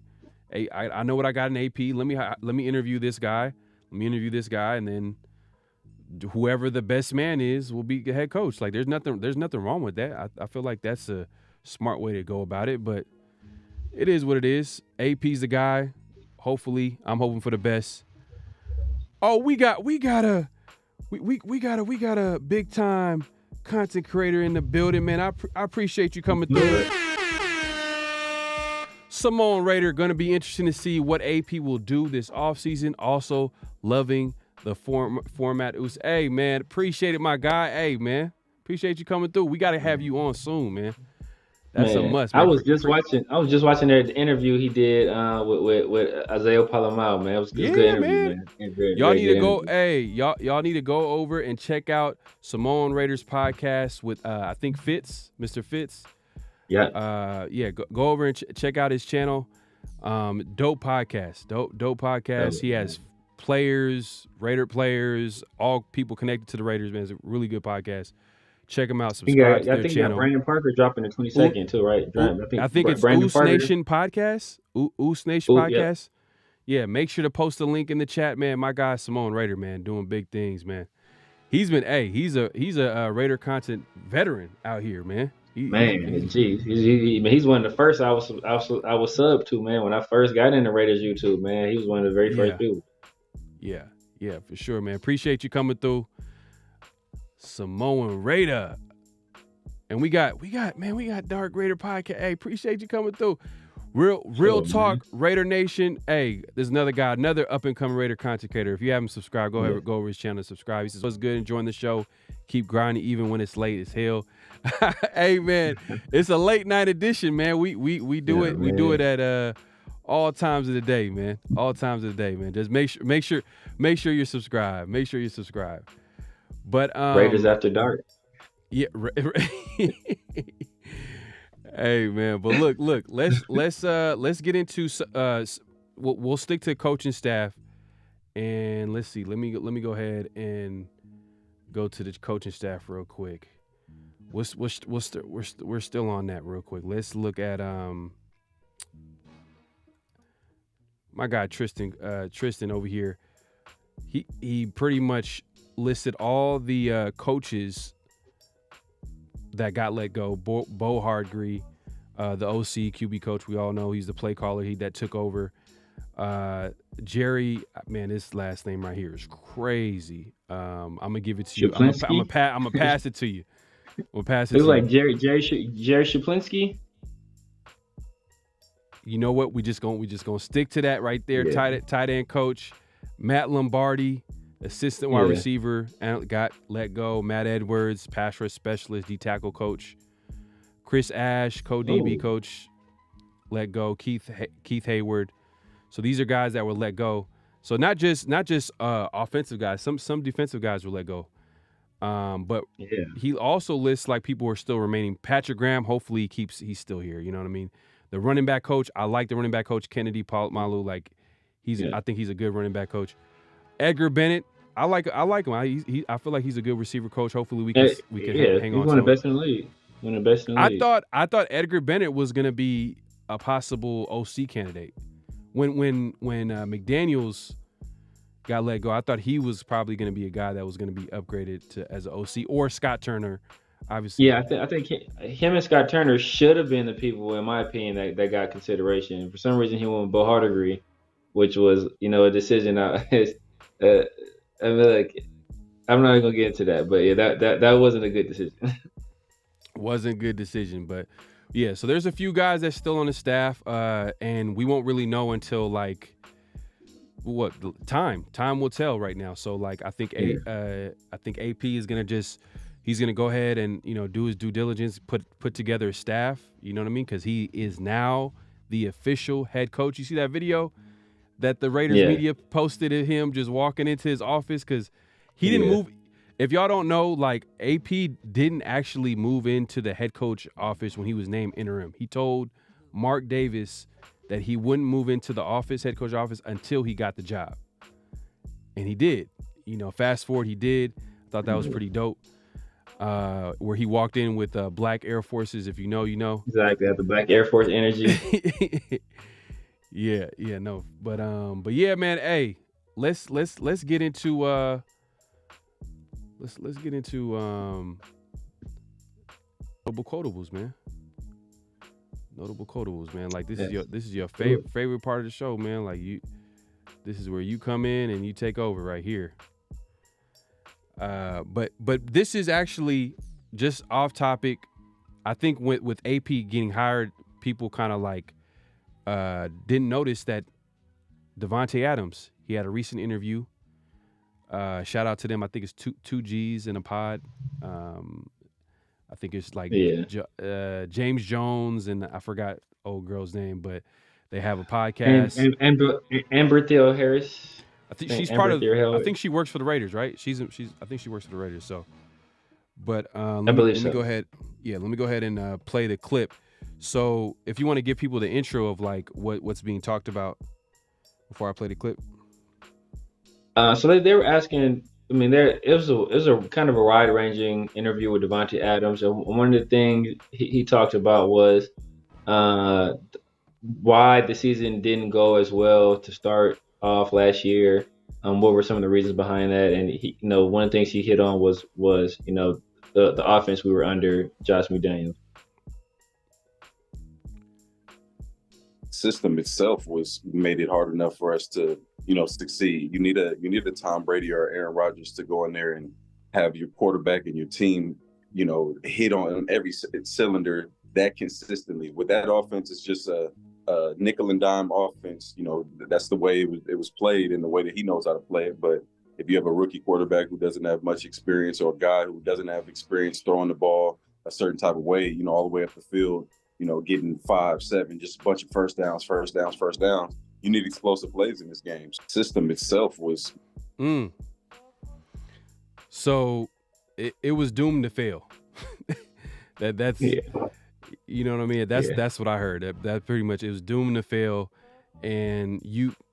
hey, I know what I got in AP. Let me interview this guy. And then whoever the best man is will be the head coach. Like, there's nothing wrong with that. I feel like that's a smart way to go about it. But it is what it is. AP's the guy. Hopefully, I'm hoping for the best. Oh, we got a big time content creator in the building, man. I appreciate you coming through. Simone Raider, going to be interesting to see what AP will do this offseason. Also, loving the format. It was, hey, man, appreciate it, my guy. Hey, man, appreciate you coming through. We got to have you on soon, man. That's a must, man. I was just watching the interview he did with Isaiah Palomar, man. It was a good interview, man. Y'all need to go. Hey, y'all need to go over and check out Simone Raider's podcast with I think Mr. Fitz. Yeah. Go over and check out his channel. Dope podcast. Dope podcast. He has players, Raider players, all people connected to the Raiders, man. It's a really good podcast. Check them out. Subscribe to their channel. He got Brandon Parker dropping the 22nd too, right? I think it's Brandon Oos Parker. Nation Podcast. Oos Nation Podcast. Yeah, make sure to post the link in the chat, man. My guy Simone Raider, man, doing big things, man. He's a Raider content veteran out here, man. He's one of the first I was sub to, man. When I first got into Raiders YouTube, man, he was one of the very first people. Yeah, for sure, man. Appreciate you coming through. Samoan Raider. And we got Dark Raider Podcast. Hey, appreciate you coming through. Real talk, man. Raider Nation. Hey, there's another guy, another up and coming Raider content creator. If you haven't subscribed, go over his channel and subscribe. He says, what's good, enjoying the show. Keep grinding even when it's late as hell. Hey, man, it's a late night edition, man. We do it. Man. We do it at all times of the day, man. All times of the day, man. Just make sure you're subscribed. Make sure you subscribe. But Raiders After Dark. Yeah. Hey, man. But look. Let's get into. We'll stick to coaching staff, and let's see. Let me go ahead and go to the coaching staff real quick. We're still on that real quick. Let's look at my guy Tristan over here. He pretty much listed all the coaches that got let go. Bo Hardgree, the OC QB coach, we all know he's the play caller. That took over. Jerry, man, this last name right here is crazy. I'm gonna give it to you. I'm gonna pass it to you. We'll pass it. It was like Jerry Shaplinski. You know what? We just gonna stick to that right there. Yeah. Tight end coach Matt Lombardi. Assistant wide receiver got let go. Matt Edwards, pass rush specialist, D tackle coach. Chris Ash, co-DB coach, let go. Keith Hayward. So these are guys that were let go. So not just offensive guys. Some defensive guys were let go. But he also lists like people who are still remaining. Patrick Graham, hopefully he's still here. You know what I mean? The running back coach, I like the running back coach Kennedy Malu. Like I think he's a good running back coach. Edgar Bennett, I like him. I feel like he's a good receiver coach. Hopefully we can hang on. He's one of the best in the league. One of the best in the league. I thought Edgar Bennett was gonna be a possible OC candidate. When McDaniels got let go, I thought he was probably gonna be a guy that was gonna be upgraded as an OC, or Scott Turner, obviously. Yeah, I think him and Scott Turner should have been the people, in my opinion, that got consideration. For some reason, he went with Bo Hardgree, which was, a decision. Uh, I mean, like, I'm not gonna get into that, but yeah, that wasn't a good decision. Wasn't a good decision, but yeah. So there's a few guys that's still on the staff, and we won't really know until like what time will tell right now. So like I think I think AP is gonna he's gonna go ahead and do his due diligence, put together a staff. You know what I mean? Because he is now the official head coach. You see that video that the Raiders Yeah, media posted of him just walking into his office because he didn't yeah, move. If y'all don't know, like AP didn't actually move into the head coach office when he was named interim. He told Mark Davis that he wouldn't move into the head coach office until he got the job. And he did. Fast forward, he did. I thought that was pretty dope. Where he walked in with black Air Forces. If you know, you know. exactly. Have the Black Air Force energy. Yeah, no. But yeah, man, hey, let's get into let's get into notable quotables, man. Notable quotables, man. Like this is your favorite part of the show, man. Like this is where you come in and you take over right here. But this is actually just off topic. I think with AP getting hired, people kind of like didn't notice that Devonte Adams, he had a recent interview. Shout out to them. I think it's two G's in a pod. I think it's like James Jones and I forgot old girl's name, but they have a podcast. And Berthel Harris. I think she's part of. I think she works for the Raiders, right? I think she works for the Raiders. So, but let me go ahead. Yeah, let me go ahead and play the clip. So, if you want to give people the intro of like what's being talked about before I play the clip. So they were asking. I mean, it was a kind of a wide ranging interview with Devonte Adams, and one of the things he talked about was why the season didn't go as well to start off last year. What were some of the reasons behind that? And he, one of the things he hit on was the offense we were under Josh McDaniels. System itself made it hard enough for us to succeed. You need a Tom Brady or Aaron Rodgers to go in there and have your quarterback and your team hit on every cylinder that consistently. With that offense, it's just a nickel and dime offense. That's the way it was played and the way that he knows how to play it. But if you have a rookie quarterback who doesn't have much experience, or a guy who doesn't have experience throwing the ball a certain type of way, all the way up the field, getting 5, 7, just a bunch of first downs. You need explosive plays in this game. System itself was. So it was doomed to fail. That's you know what I mean. That's what I heard. That pretty much it was doomed to fail. And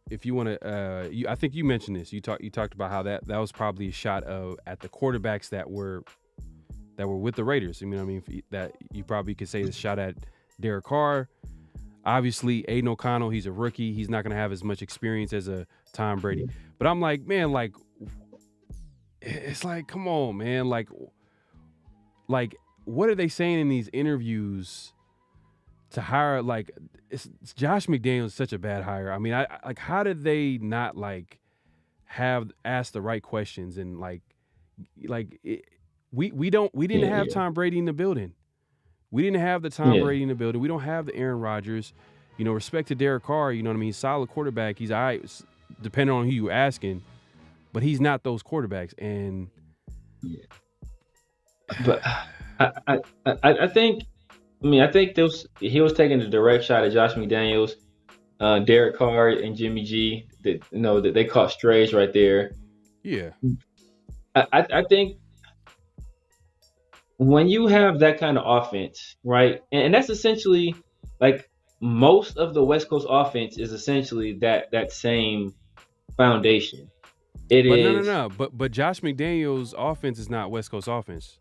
if you want to, I think you mentioned this. You talked about how that was probably a shot at the quarterbacks that were with the Raiders. I mean that you probably could say it's a shot at Derek Carr. Obviously, Aiden O'Connell, he's a rookie. He's not going to have as much experience as a Tom Brady. But I'm like, man, like, it's like, come on, man. Like, what are they saying in these interviews to hire? Like, it's Josh McDaniels such a bad hire. I mean, I like, how did they not like have asked the right questions and we didn't have Tom Brady in the building. We didn't have the Tom Brady in the building. We don't have the Aaron Rodgers. Respect to Derek Carr, you know what I mean? Solid quarterback. He's all right, depending on who you're asking. But he's not those quarterbacks. And but I think he was taking a direct shot at Josh McDaniels, Derek Carr, and Jimmy G. That they caught strays right there. Yeah. I think when you have that kind of offense, right, and that's essentially like most of the West Coast offense is essentially that same foundation. No. But Josh McDaniels' offense is not West Coast offense.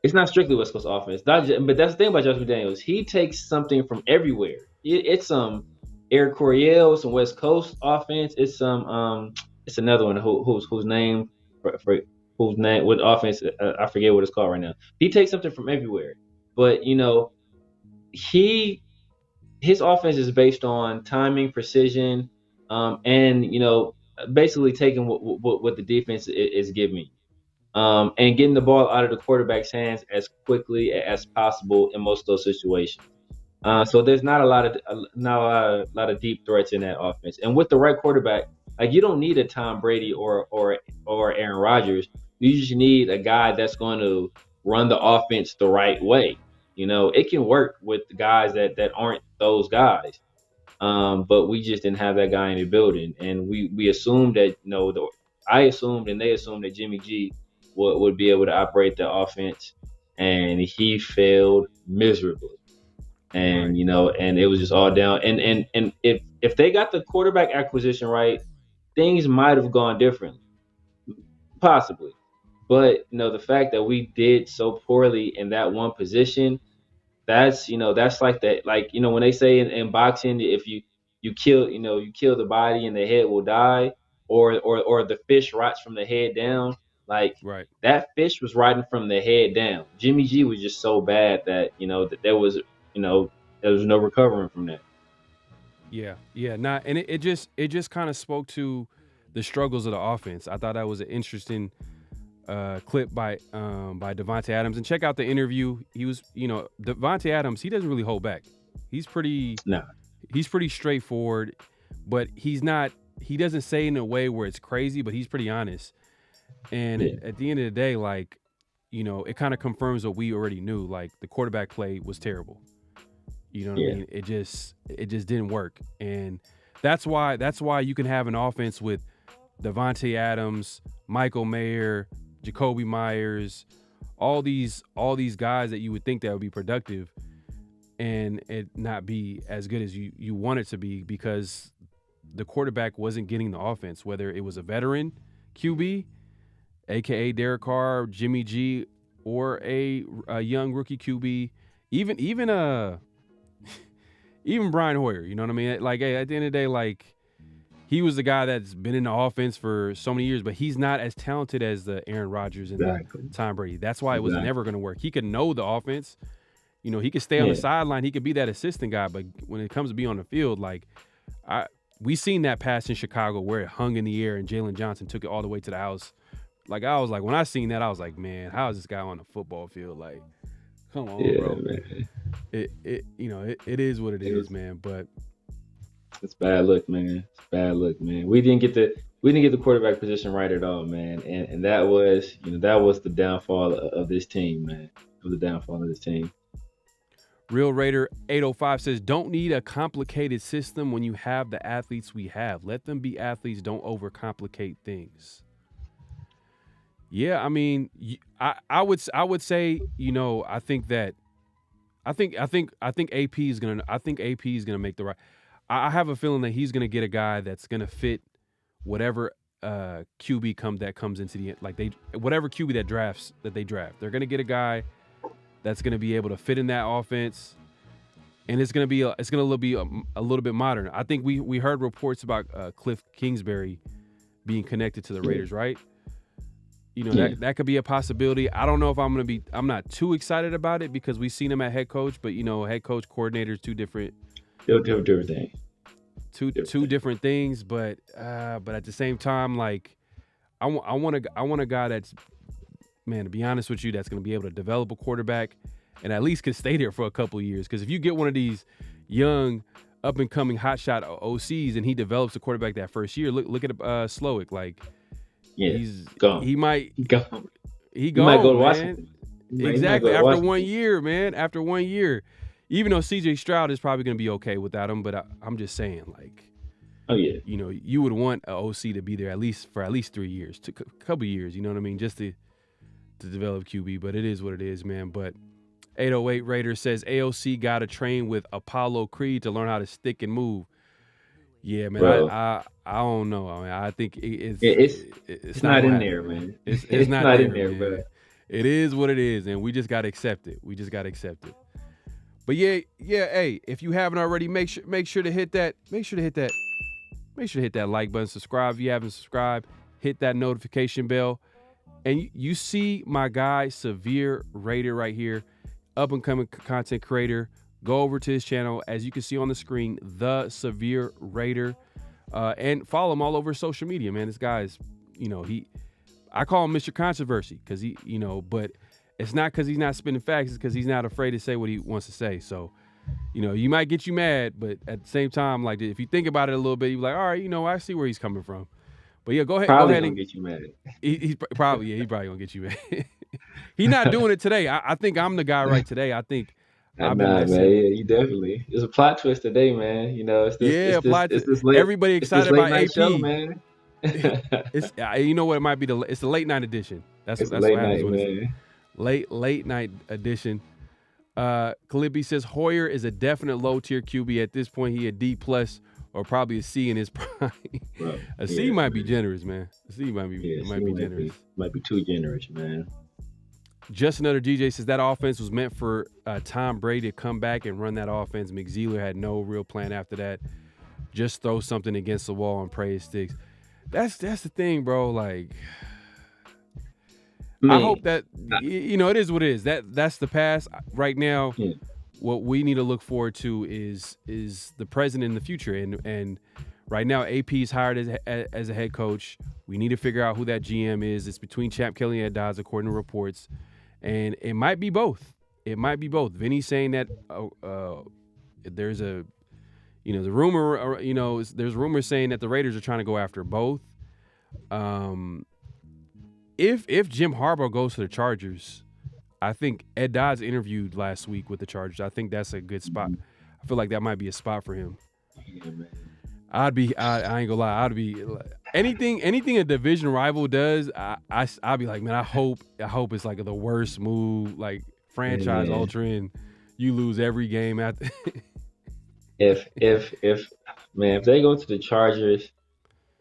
It's not strictly West Coast offense. But that's the thing about Josh McDaniels. He takes something from everywhere. It's some Eric Coryell, some West Coast offense. It's some it's another one whose name what offense I forget what it's called right now. He takes something from everywhere, but his offense is based on timing, precision, and basically taking what the defense is giving, and getting the ball out of the quarterback's hands as quickly as possible in most of those situations. So there's not a lot of not a lot of deep threats in that offense. And with the right quarterback, like you don't need a Tom Brady or Aaron Rodgers. You just need a guy that's going to run the offense the right way. It can work with the guys that aren't those guys. But we just didn't have that guy in the building, and we assumed that I assumed and they assumed that Jimmy G would be able to operate the offense, and he failed miserably. And Right. and it was just all down. And if they got the quarterback acquisition right, things might have gone differently, possibly. But the fact that we did so poorly in that one position, that's like that, like when they say in boxing, if you kill you kill the body and the head will die, or the fish rots from the head down. Like Right. that fish was rotting from the head down. Jimmy G was just so bad that that you know there was no recovering from that. Yeah. Yeah. Not and it just kind of spoke to the struggles of the offense. I thought that was an interesting clip by Devonte Adams. And check out the interview. He was, Devonte Adams, he doesn't really hold back. He's pretty Nah. he's pretty straightforward, but he doesn't say it in a way where it's crazy, but he's pretty honest. And Yeah. at the end of the day, like, it kind of confirms what we already knew. Like the quarterback play was terrible. You know what I Yeah. mean? It just didn't work. And that's why you can have an offense with Devonte Adams, Michael Mayer, Jacoby Myers, all these guys that you would think that would be productive, and it not be as good as you want it to be because the quarterback wasn't getting the offense, whether it was a veteran QB, aka Derek Carr, Jimmy G, or a young rookie QB, even even Brian Hoyer. You know what I mean? Like, hey, at the end of the day, like, he was the guy that's been in the offense for so many years, but he's not as talented as the Aaron Rodgers and the Exactly. Tom Brady. That's why it was Exactly. never going to work. He could know the offense. He could stay on the Yeah. sideline. He could be that assistant guy, but when it comes to be on the field, like, we seen that pass in Chicago where it hung in the air and Jalen Johnson took it all the way to the house. Like, I was like, when I seen that, I was like, man, how is this guy on the football field? Like, come on, Yeah, bro. man. It is what it It is, was man. But It's bad luck, man. It's bad luck, man. We didn't get the quarterback position right at all, man. And that was the downfall of this team, man. It was the downfall of this team. Real Raider 805 says, don't need a complicated system when you have the athletes we have. Let them be athletes. Don't overcomplicate things. Yeah, I mean, I would say, I think AP is gonna make the right. I have a feeling that he's gonna get a guy that's gonna fit whatever QB comes into the, like, whatever QB that they draft. They're gonna get a guy that's gonna be able to fit in that offense, and it's gonna be a little bit modern. I think we heard reports about Cliff Kingsbury being connected to the Yeah. Raiders, right? Yeah. That could be a possibility. I don't know if I'm not too excited about it because we've seen him at head coach, but head coach coordinators, two different Different thing. two Different two thing. different things, but at the same time, like, I want a guy that's, man, to be honest with you, that's going to be able to develop a quarterback and at least can stay there for a couple of years. Because if you get one of these young up and coming hotshot OCs and he develops a quarterback that first year, look at Slowick, like, Yeah. he's Gone. he might Gone. he He might go gone, to man. Washington. He might go Exactly. to After Washington. 1 year, man. After 1 year. Even though CJ Stroud is probably going to be okay without him, but I'm just saying, like, Oh yeah. you would want an OC to be there for at least 3 years, to a couple years, you know what I mean, just to develop QB. But it is what it is, man. But 808 Raider says AOC got to train with Apollo Creed to learn how to stick and move. Yeah, man. Bro. I don't know. I mean, I think it's It's not not gonna in happen. there, man. It's not not there, in there, man. bro. It is what it is, and we just gotta accept it. But yeah. Hey, if you haven't already, make sure to hit that like button, subscribe if you haven't subscribed, hit that notification bell, and you see my guy Severe Raider right here, up and coming content creator. Go over to his channel, as you can see on the screen, the Severe Raider. and follow him all over social media, man. This guy's, I call him Mr. Controversy because he, but it's not because he's not spinning facts. It's because he's not afraid to say what he wants to say. So, you might get you mad, but at the same time, like if you think about it a little bit, you're like, all right, I see where he's coming from. But yeah, go ahead. Probably go ahead gonna and get you mad. he's probably gonna get you mad. He's not doing it today. I think I'm the guy right today. I think I've been Nah, man, messing. yeah, you definitely. It's a plot twist today, man. It's this, Yeah, it's this late, everybody it's this excited late about night AP. show, man. It's you know what, it might be it's the late night edition. That's It's what late happens night, when it's man. late night edition. Kalibbi says Hoyer is a definite low tier QB at this point. He a D plus or probably a C in his prime. Bro, A C yeah, might be man. generous, man. A C might be generous. Might be too generous, man. Just another DJ says that offense was meant for Tom Brady to come back and run that offense. McZeeler had no real plan after that. Just throw something against the wall and pray it sticks. That's the thing, bro. Like, I hope that it is what it is. That's the past. Right now, what we need to look forward to is the present and the future. And right now, AP is hired as a head coach. We need to figure out who that GM is. It's between Kelly and Ed Dodds, according to reports, and it might be both. Vinny's saying that there's a the rumor, there's rumors saying that the Raiders are trying to go after both. If Jim Harbaugh goes to the Chargers, I think Ed Dodds interviewed last week with the Chargers. I think that's a good spot. I feel like that might be a spot for him. Yeah, man. I ain't gonna lie. I'd be anything a division rival does. I'd be like, man, I hope it's like the worst move, like franchise altering. You lose every game after. If they go to the Chargers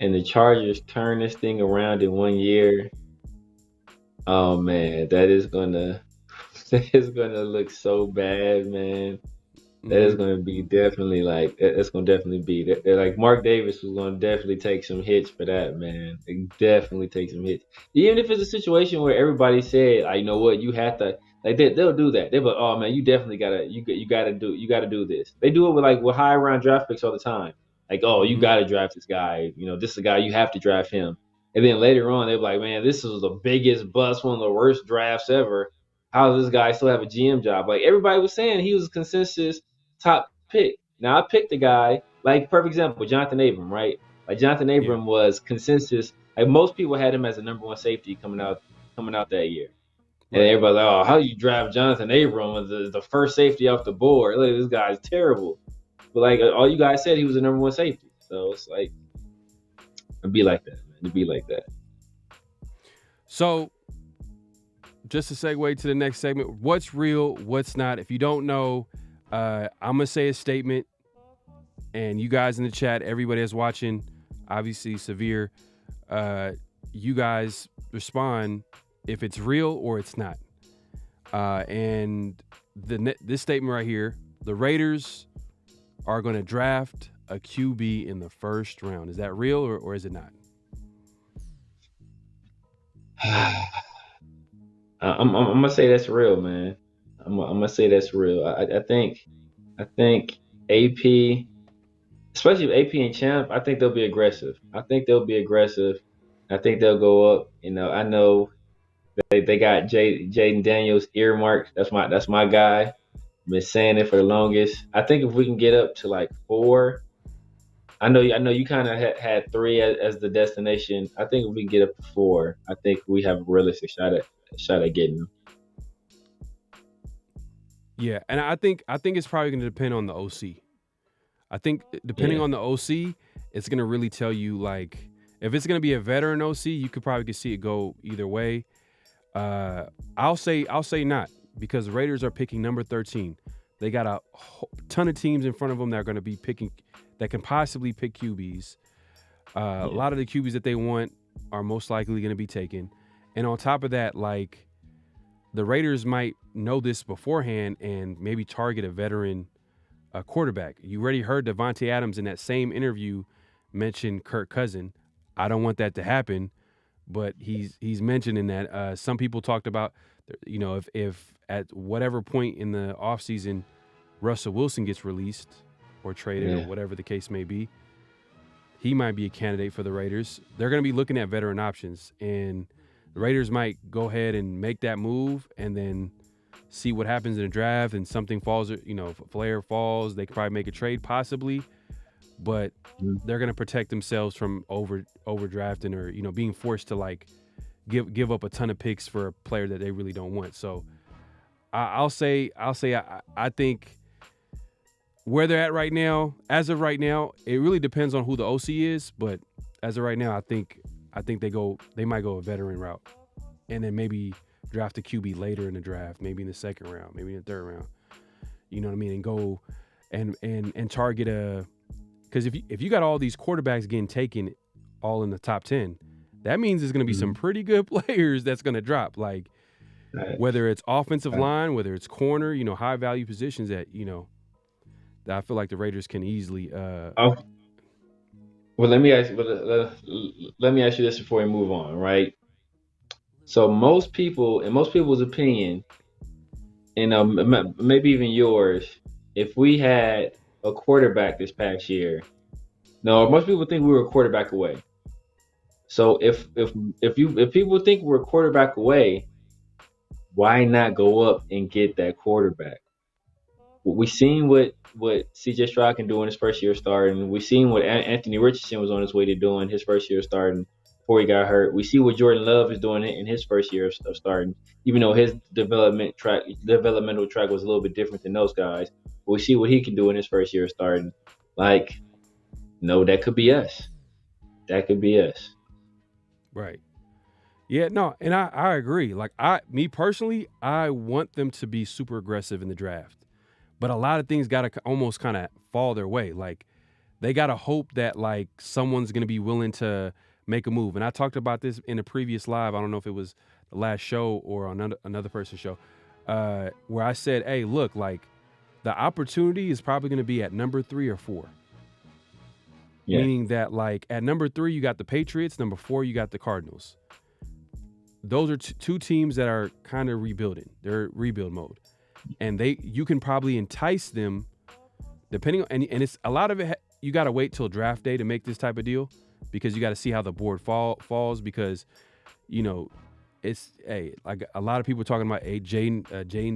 and the Chargers turn this thing around in 1 year, oh man, that is gonna look so bad, man. That is going to be definitely like, it's going to definitely be that. Like Mark Davis was going to definitely take some hits for that, man. Definitely take some hits. Even if it's a situation where everybody said, you know what, you have to, like they'll do that. They'll be like, oh man, you definitely gotta do this. They do it with high round draft picks all the time. Like, oh, you gotta draft this guy. This is the guy, you have to draft him. And then later on, they're like, man, this is the biggest bust, one of the worst drafts ever. How does this guy still have a GM job? Like everybody was saying, he was a consensus top pick. Now I picked a guy, like perfect example, Jonathan Abram, right? Like Jonathan Abram was consensus. Like most people had him as a number one safety coming out that year. And everybody's like, oh, how do you draft Jonathan Abram as the first safety off the board? Look, this guy's terrible. But like all you guys said, he was a number one safety. So it's like, it'd be like that, man. It'd be like that. So just to segue to the next segment, what's real, what's not? If you don't know, I'm going to say a statement, and you guys in the chat, everybody that's watching, obviously Severe, you guys respond if it's real or it's not. And this statement right here, the Raiders are going to draft a QB in the first round. Is that real or is it not? I'm gonna say that's real, man. I'm gonna say that's real. I think AP, especially if AP and Champ, I think they'll be aggressive. I think they'll go up. I know they got Jaden Daniels earmarked. That's my guy. Been saying it for the longest. I think if we can get up to like 4, I know you kind of had 3 as the destination. I think if we can get up to 4, I think we have a realistic shot at getting them. Yeah, and I think it's probably going to depend on the OC. I think depending on the OC, it's going to really tell you, like, if it's going to be a veteran OC, you could probably see it go either way. I'll say not, because the Raiders are picking number 13. They got a ton of teams in front of them that are going to be picking, that can possibly pick QBs. A lot of the QBs that they want are most likely going to be taken. And on top of that, like, the Raiders might know this beforehand and maybe target a veteran quarterback. You already heard Devonte Adams in that same interview mention Kirk Cousins. I don't want that to happen, but he's mentioning that. Some people talked about, if at whatever point in the offseason Russell Wilson gets released or traded or whatever the case may be, he might be a candidate for the Raiders. They're going to be looking at veteran options, and the Raiders might go ahead and make that move and then see what happens in the draft, and something falls, if Flair falls, they could probably make a trade possibly, but they're going to protect themselves from overdrafting or, being forced to like give up a ton of picks for a player that they really don't want. So I think where they're at right now, as of right now, it really depends on who the OC is, but as of right now, I think they might go a veteran route and then maybe draft a QB later in the draft, maybe in the second round, maybe in the third round. You know what I mean? And go and target because if you got all these quarterbacks getting taken all in the top 10, that means there's going to be some pretty good players that's going to drop, like whether it's offensive line, whether it's corner, high value positions that I feel like the Raiders can easily. Well, let me ask you this before we move on, right? So most people, in most people's opinion, and maybe even yours, if we had a quarterback this past year, most people think we were a quarterback away. So if people think we're a quarterback away, why not go up and get that quarterback? We seen what CJ Stroud can do in his first year starting. We seen what Anthony Richardson was on his way to doing his first year starting before he got hurt. We see what Jordan Love is doing in his first year of starting, even though his developmental track was a little bit different than those guys. But we see what he can do in his first year of starting. Like, no, that could be us. That could be us. Right. Yeah, no, and I agree. Like me personally, I want them to be super aggressive in the draft. But a lot of things got to almost kind of fall their way. Like they got to hope that like someone's going to be willing to make a move. And I talked about this in a previous live. I don't know if it was the last show or another person's show, where I said, hey, look, like the opportunity is probably going to be at number 3 or 4. Yeah. Meaning that like at number 3, you got the Patriots. Number 4, you got the Cardinals. Those are two teams that are kind of rebuilding. They're rebuild mode. And you can probably entice them depending on, and it's a lot of it. You got to wait till draft day to make this type of deal because you got to see how the board falls because, it's like a lot of people talking about Jane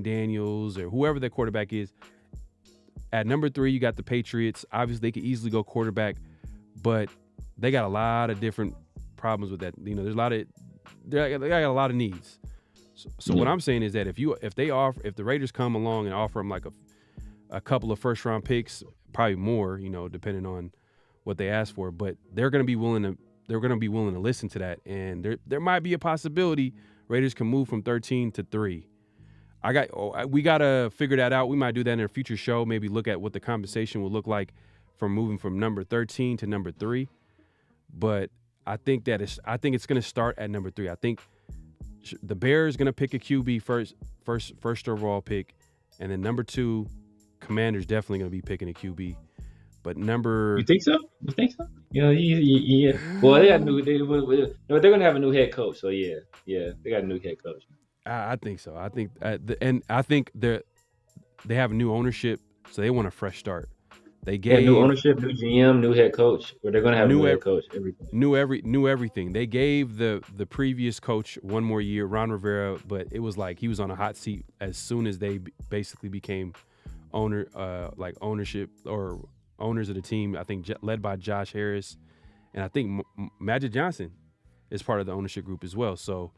Daniels or whoever their quarterback is. At number 3, you got the Patriots. Obviously, they could easily go quarterback, but they got a lot of different problems with that. There's they got a lot of needs. So what I'm saying is that if the Raiders come along and offer them like a couple of first round picks, probably more, depending on what they ask for, but they're going to be willing to listen to that, and there might be a possibility Raiders can move from 13 to 3. We got to figure that out. We might do that in a future show. Maybe look at what the compensation will look like from moving from number 13 to number 3. But I think it's going to start at number 3. I think the Bears going to pick a QB first overall pick, and then number 2, Commanders definitely going to be picking a QB. But you think so? Yeah. Well, they're going to have a new head coach. So yeah, they got a new head coach. I think so. I think they have new ownership, so they want a fresh start. They gave new ownership, new GM, new head coach. Or they're going to have a new head coach. Everything. New everything. They gave the previous coach one more year, Ron Rivera, but it was like he was on a hot seat as soon as they basically became ownership or owners of the team. I think led by Josh Harris, and I think Magic Johnson is part of the ownership group as well. So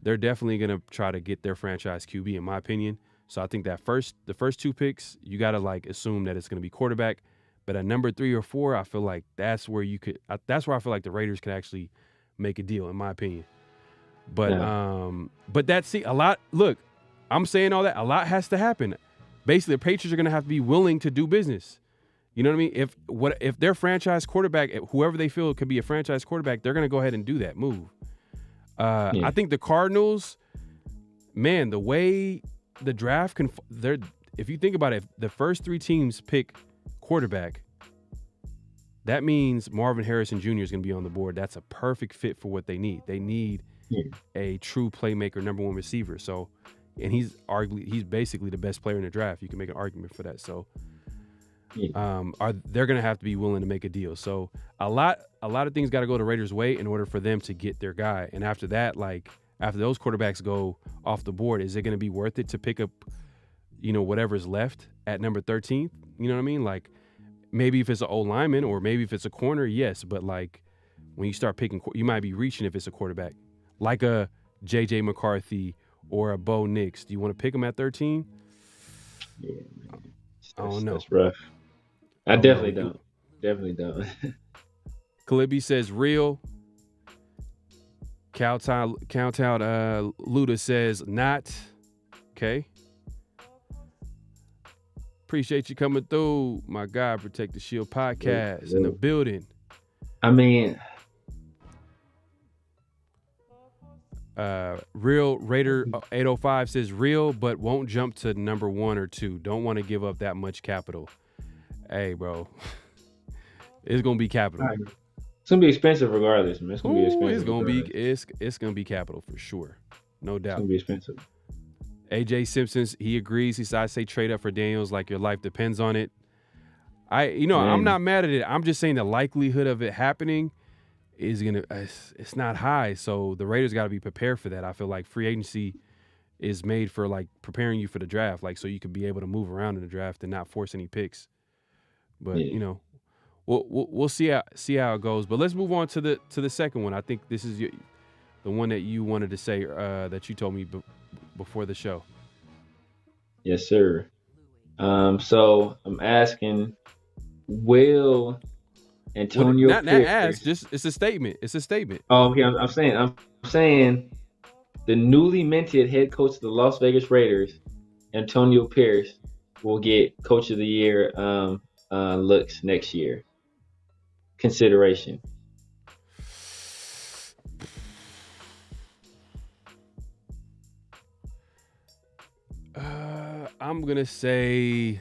they're definitely going to try to get their franchise QB, in my opinion. So I think that the first 2 picks, you got to like assume that it's going to be quarterback. But at number 3 or 4, I feel like that's where I feel like the Raiders could actually make a deal, in my opinion. But but that's a lot. Look, I'm saying all that. A lot has to happen. Basically, the Patriots are going to have to be willing to do business. You know what I mean? If their franchise quarterback, whoever they feel could be a franchise quarterback, they're going to go ahead and do that move. I think the Cardinals, man, the way the draft if you think about it, if the first 3 teams pick quarterback, that means Marvin Harrison Jr. is going to be on the board. That's a perfect fit for what they need. They need a true playmaker, number 1 receiver. So, and he's basically the best player in the draft. You can make an argument for that. So, they're going to have to be willing to make a deal. So a lot of things got to go the Raiders' way in order for them to get their guy. And after that, like after those quarterbacks go off the board, is it going to be worth it to pick up, whatever's left at number 13? You know what I mean? Like maybe if it's an old lineman or maybe if it's a corner, yes. But like when you start picking, you might be reaching if it's a quarterback, like a J.J. McCarthy or a Bo Nix. Do you want to pick him at 13? Yeah, I don't know. That's rough. I definitely don't. Definitely don't. Kalibi says real. Countdown Luda says not. Okay. Appreciate you coming through, my guy. Protect the Shield podcast in the building. I mean, Real Raider 805 says real, but won't jump to number 1 or 2. Don't want to give up that much capital. Hey, bro, it's gonna be capital. It's gonna be expensive regardless, man. It's gonna be expensive. It's gonna be capital for sure, no doubt. It's gonna be expensive. AJ Simpsons, he agrees. He said, "I say trade up for Daniels like your life depends on it." I'm not mad at it. I'm just saying the likelihood of it happening is it's not high. So the Raiders got to be prepared for that. I feel like free agency is made for like preparing you for the draft, like so you could be able to move around in the draft and not force any picks. But we'll see how it goes. But let's move on to the second one. I think this is the one that you wanted to say that you told me before the show. Yes, sir. So I'm asking, will Antonio not ask, just it's a statement. It's a statement. Oh, okay. I'm saying the newly minted head coach of the Las Vegas Raiders, Antonio Pierce, will get Coach of the Year looks next year. Consideration. I'm gonna say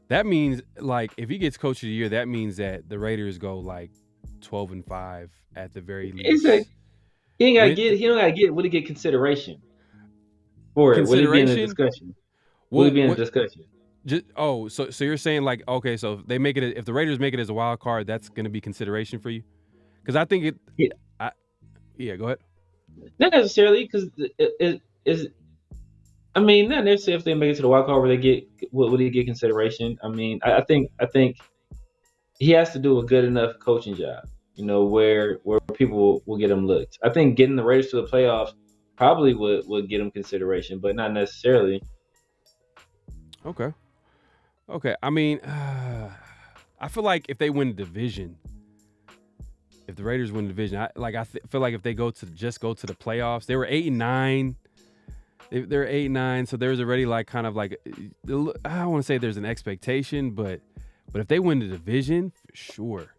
that means like if he gets Coach of the Year, that means that the Raiders go like 12-5 at the very least. He don't gotta get. Would he get consideration for it? Will he be in the discussion? Will he be in the discussion? So you're saying like okay, so if the Raiders make it as a wild card, that's gonna be consideration for you? Because I think it. Yeah, go ahead. Not necessarily, because it is. I mean, not necessarily if they make it to the wild card where would he get consideration? I mean, I think he has to do a good enough coaching job, where people will get him looked. I think getting the Raiders to the playoffs probably would get him consideration, but not necessarily. Okay. I mean, I feel like if they win the division. If the Raiders win the division, I feel like if they go to the playoffs, they were 8-9. They're 8-9, so there's already like kind of like I don't want to say there's an expectation, but if they win the division, for sure.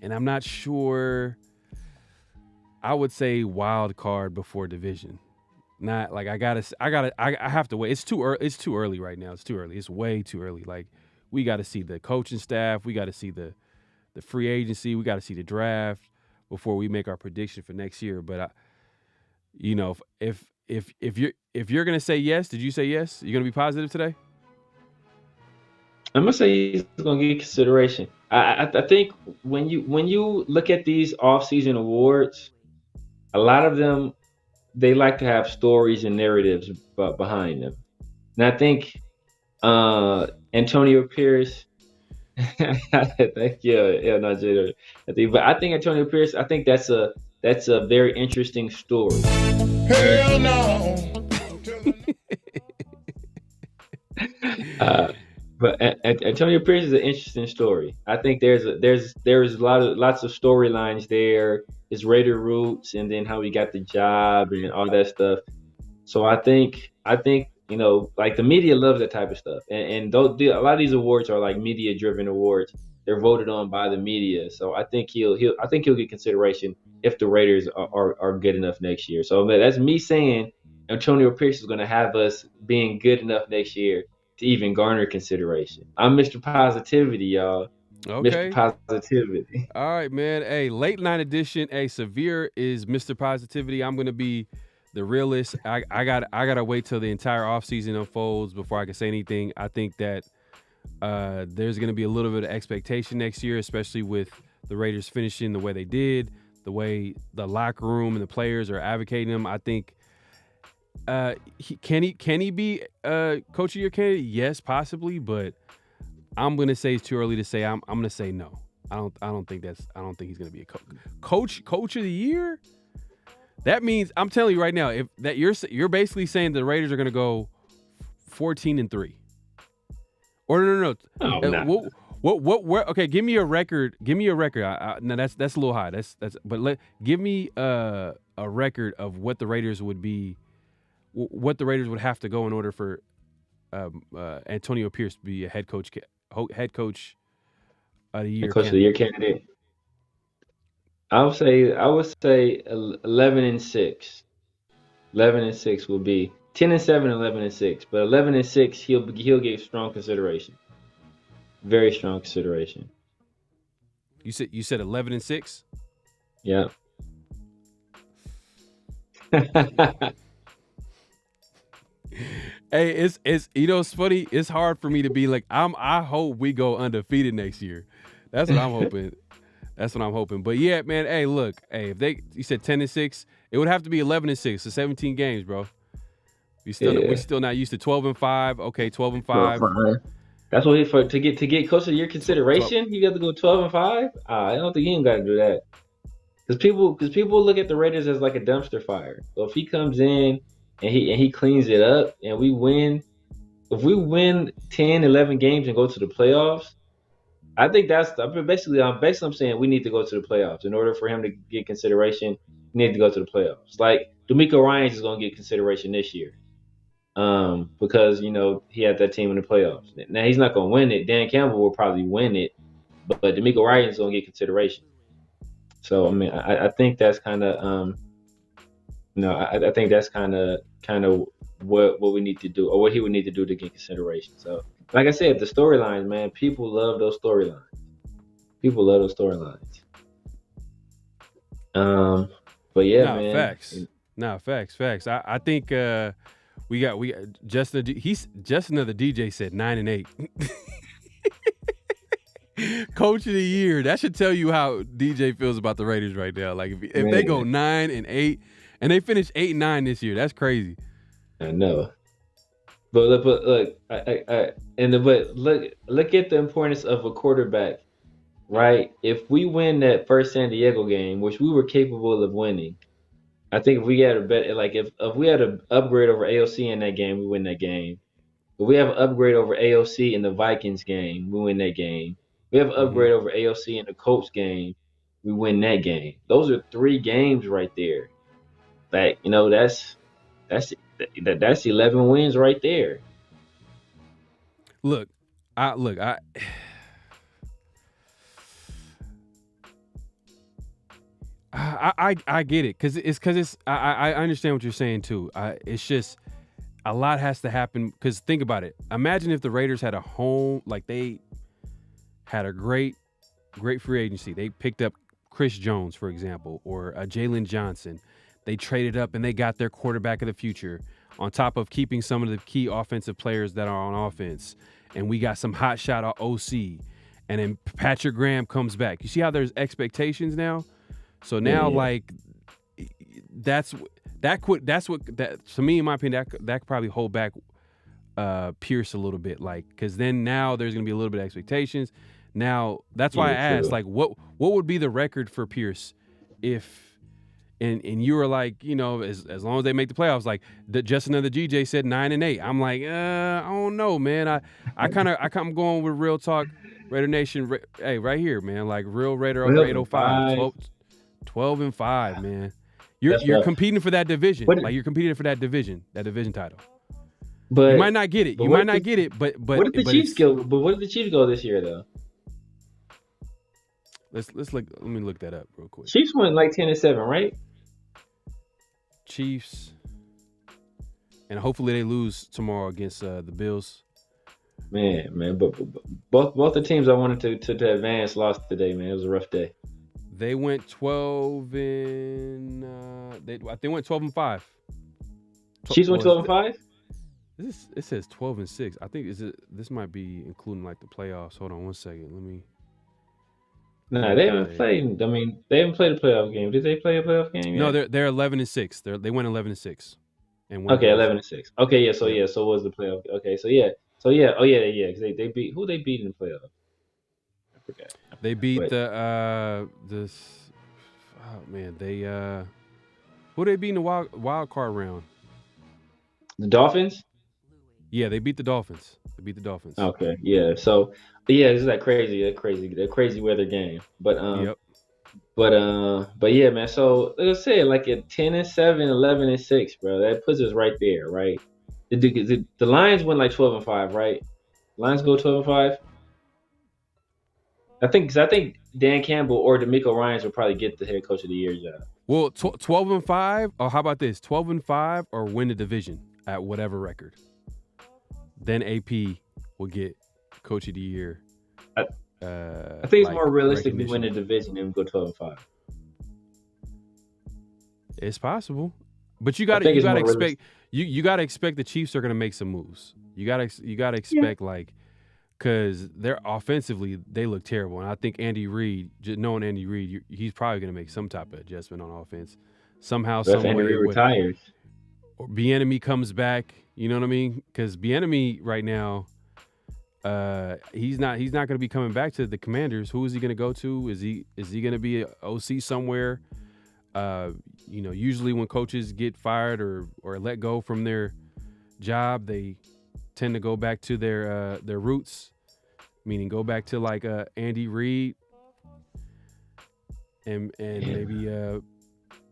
And I'm not sure. I would say wild card before division. Not like I have to wait. It's too early. It's too early right now. It's too early. It's way too early. Like we got to see the coaching staff. We got to see the free agency. We got to see the draft before we make our prediction for next year. But if you're gonna say yes, did you say yes? You're gonna be positive today? I'm gonna say he's gonna get consideration. I think when you look at these off-season awards, a lot of them they like to have stories and narratives behind them, and I think Antonio Pierce. Thank you, not Jada. But I think Antonio Pierce. I think that's a very interesting story. Hell no. But Antonio Pierce is an interesting story. I think there's lots of storylines there. His Raider roots, and then how he got the job and all that stuff. So I think like the media loves that type of stuff, and a lot of these awards are like media-driven awards. They're voted on by the media, so I think he'll get consideration if the Raiders are good enough next year. So that's me saying Antonio Pierce is going to have us being good enough next year to even garner consideration. I'm Mr. Positivity, y'all. Okay. Mr. Positivity. All right, man. Hey, late night edition. Hey, Severe is Mr. Positivity. I'm going to be the realist. I gotta wait till the entire offseason unfolds before I can say anything. I think that there's gonna be a little bit of expectation next year, especially with the Raiders finishing the way they did, the way the locker room and the players are advocating him. I think can he be coach of your candidate? Yes, possibly, but I'm gonna say it's too early to say. I'm gonna say no. I don't think he's gonna be a coach of the year. That means I'm telling you right now, if that you're basically saying the Raiders are gonna go 14-3. Or no. Oh, no. What? Okay, give me a record. No, that's a little high. Give me a record of what the Raiders would be, what the Raiders would have to go in order for Antonio Pierce to be a head coach of the year. Coach of the year candidate. I would say 11-6. 11-6 will be 10-7, 11-6. But 11-6, he'll get strong consideration. Very strong consideration. You said 11-6? Yeah. Hey, it's it's funny. It's hard for me to be like I hope we go undefeated next year. That's what I'm hoping. But yeah, man. Hey, look. Hey, if you said 10-6, it would have to be 11-6. So 17 games, bro. We're still not used to 12-5. Okay, 12-5. That's what to get coach of the year consideration. You got to go 12-5. I don't think he even got to do that. Because people look at the Raiders as like a dumpster fire. So if he comes in and he cleans it up and we win, if we win 10, 11 games and go to the playoffs, I think I'm saying we need to go to the playoffs. In order for him to get consideration, we need to go to the playoffs. Like DeMeco Ryans is going to get consideration this year. Because he had that team in the playoffs. Now he's not going to win it. Dan Campbell will probably win it, but DeMeco Ryans is going to get consideration. So I mean, I think that's kind of I think that's kind of what we need to do, or what he would need to do to get consideration. So like I said, the storylines, man, people love those storylines. But yeah, man. Facts. I think we got Justin. Justin of the DJ said 9-8. Coach of the year. That should tell you how DJ feels about the Raiders right now. Like if they go 9-8 and they finish 8-9 this year, that's crazy. I know. But look, look at the importance of a quarterback, right? If we win that first San Diego game, which we were capable of winning, I think if we had a bet, like if we had an upgrade over AOC in that game, we win that game. If we have an upgrade over AOC in the Vikings game, we win that game. If we have an upgrade over AOC in the Colts game, we win that game. Those are 3 games right there. Like that's 11 wins right there. Look, I get it because I understand what you're saying too. It's just a lot has to happen because think about it. Imagine if the Raiders had a home, like they had a great free agency. They picked up Chris Jones, for example, or Jalen Johnson. They traded up and they got their quarterback of the future on top of keeping some of the key offensive players that are on offense. And we got some hot shot OC. And then Patrick Graham comes back. You see how there's expectations now? So now, like, that's what to me, in my opinion, that could probably hold back Pierce a little bit, like, because then now there's gonna be a little bit of expectations. Now that's why I asked, like, what would be the record for Pierce if, and you were like, as long as they make the playoffs, like Justin of the GJ said 9-8. I'm like, I don't know, man. I'm going with Real Talk Raider Nation. Hey, right here, man, like Real Raider over 805. 12-5, man. You're competing for that division. Like you're competing for that division title. But you might not get it. But what if the Chiefs go? But what if the Chiefs go this year though? Let's look. Let me look that up real quick. Chiefs went like 10-7, right? Chiefs, and hopefully they lose tomorrow against the Bills. Man, but both the teams I wanted to advance lost today, man. It was a rough day. They went 12 and they went 12-5. Chiefs went 12-5. It says 12-6. I think this might be including like the playoffs. Hold on one second. Let me. Nah, they haven't played. I mean, they haven't played a playoff game. Did they play a playoff game yet? No, they're 11-6. They went 11-6. And okay, 11-6. Okay, yeah. So was the playoff? Okay, so yeah. Oh yeah. Because they beat who they beat in the playoff. I forgot. They beat this. Oh man, who they beat in the wild card round? The Dolphins. Yeah, they beat the Dolphins. Okay, yeah. So yeah, it's that crazy weather game. But Yep. But yeah, man. So like I said, like at 10-7, 11-6, bro. That puts us right there, right? The Lions went like 12-5, right? Lions go 12-5. I think Dan Campbell or DeMeco Ryans will probably get the head coach of the year job. Well, 12-5, or how about this? 12-5, or win the division at whatever record. Then AP will get coach of the year. I think it's more realistic to win the division than go 12-5. It's possible, but you got to expect you got to expect the Chiefs are going to make some moves. You got to expect because they're offensively they look terrible, and I think Andy Reid, knowing Andy Reid, he's probably going to make some type of adjustment on offense somehow, some way. Andy retires. Or Bieniemy comes back. You know what I mean? Because Bieniemy right now, he's not going to be coming back to the Commanders. Who is he going to go to? Is he going to be an OC somewhere? Usually when coaches get fired or let go from their job, they tend to go back to their roots, meaning go back to like Andy Reid and maybe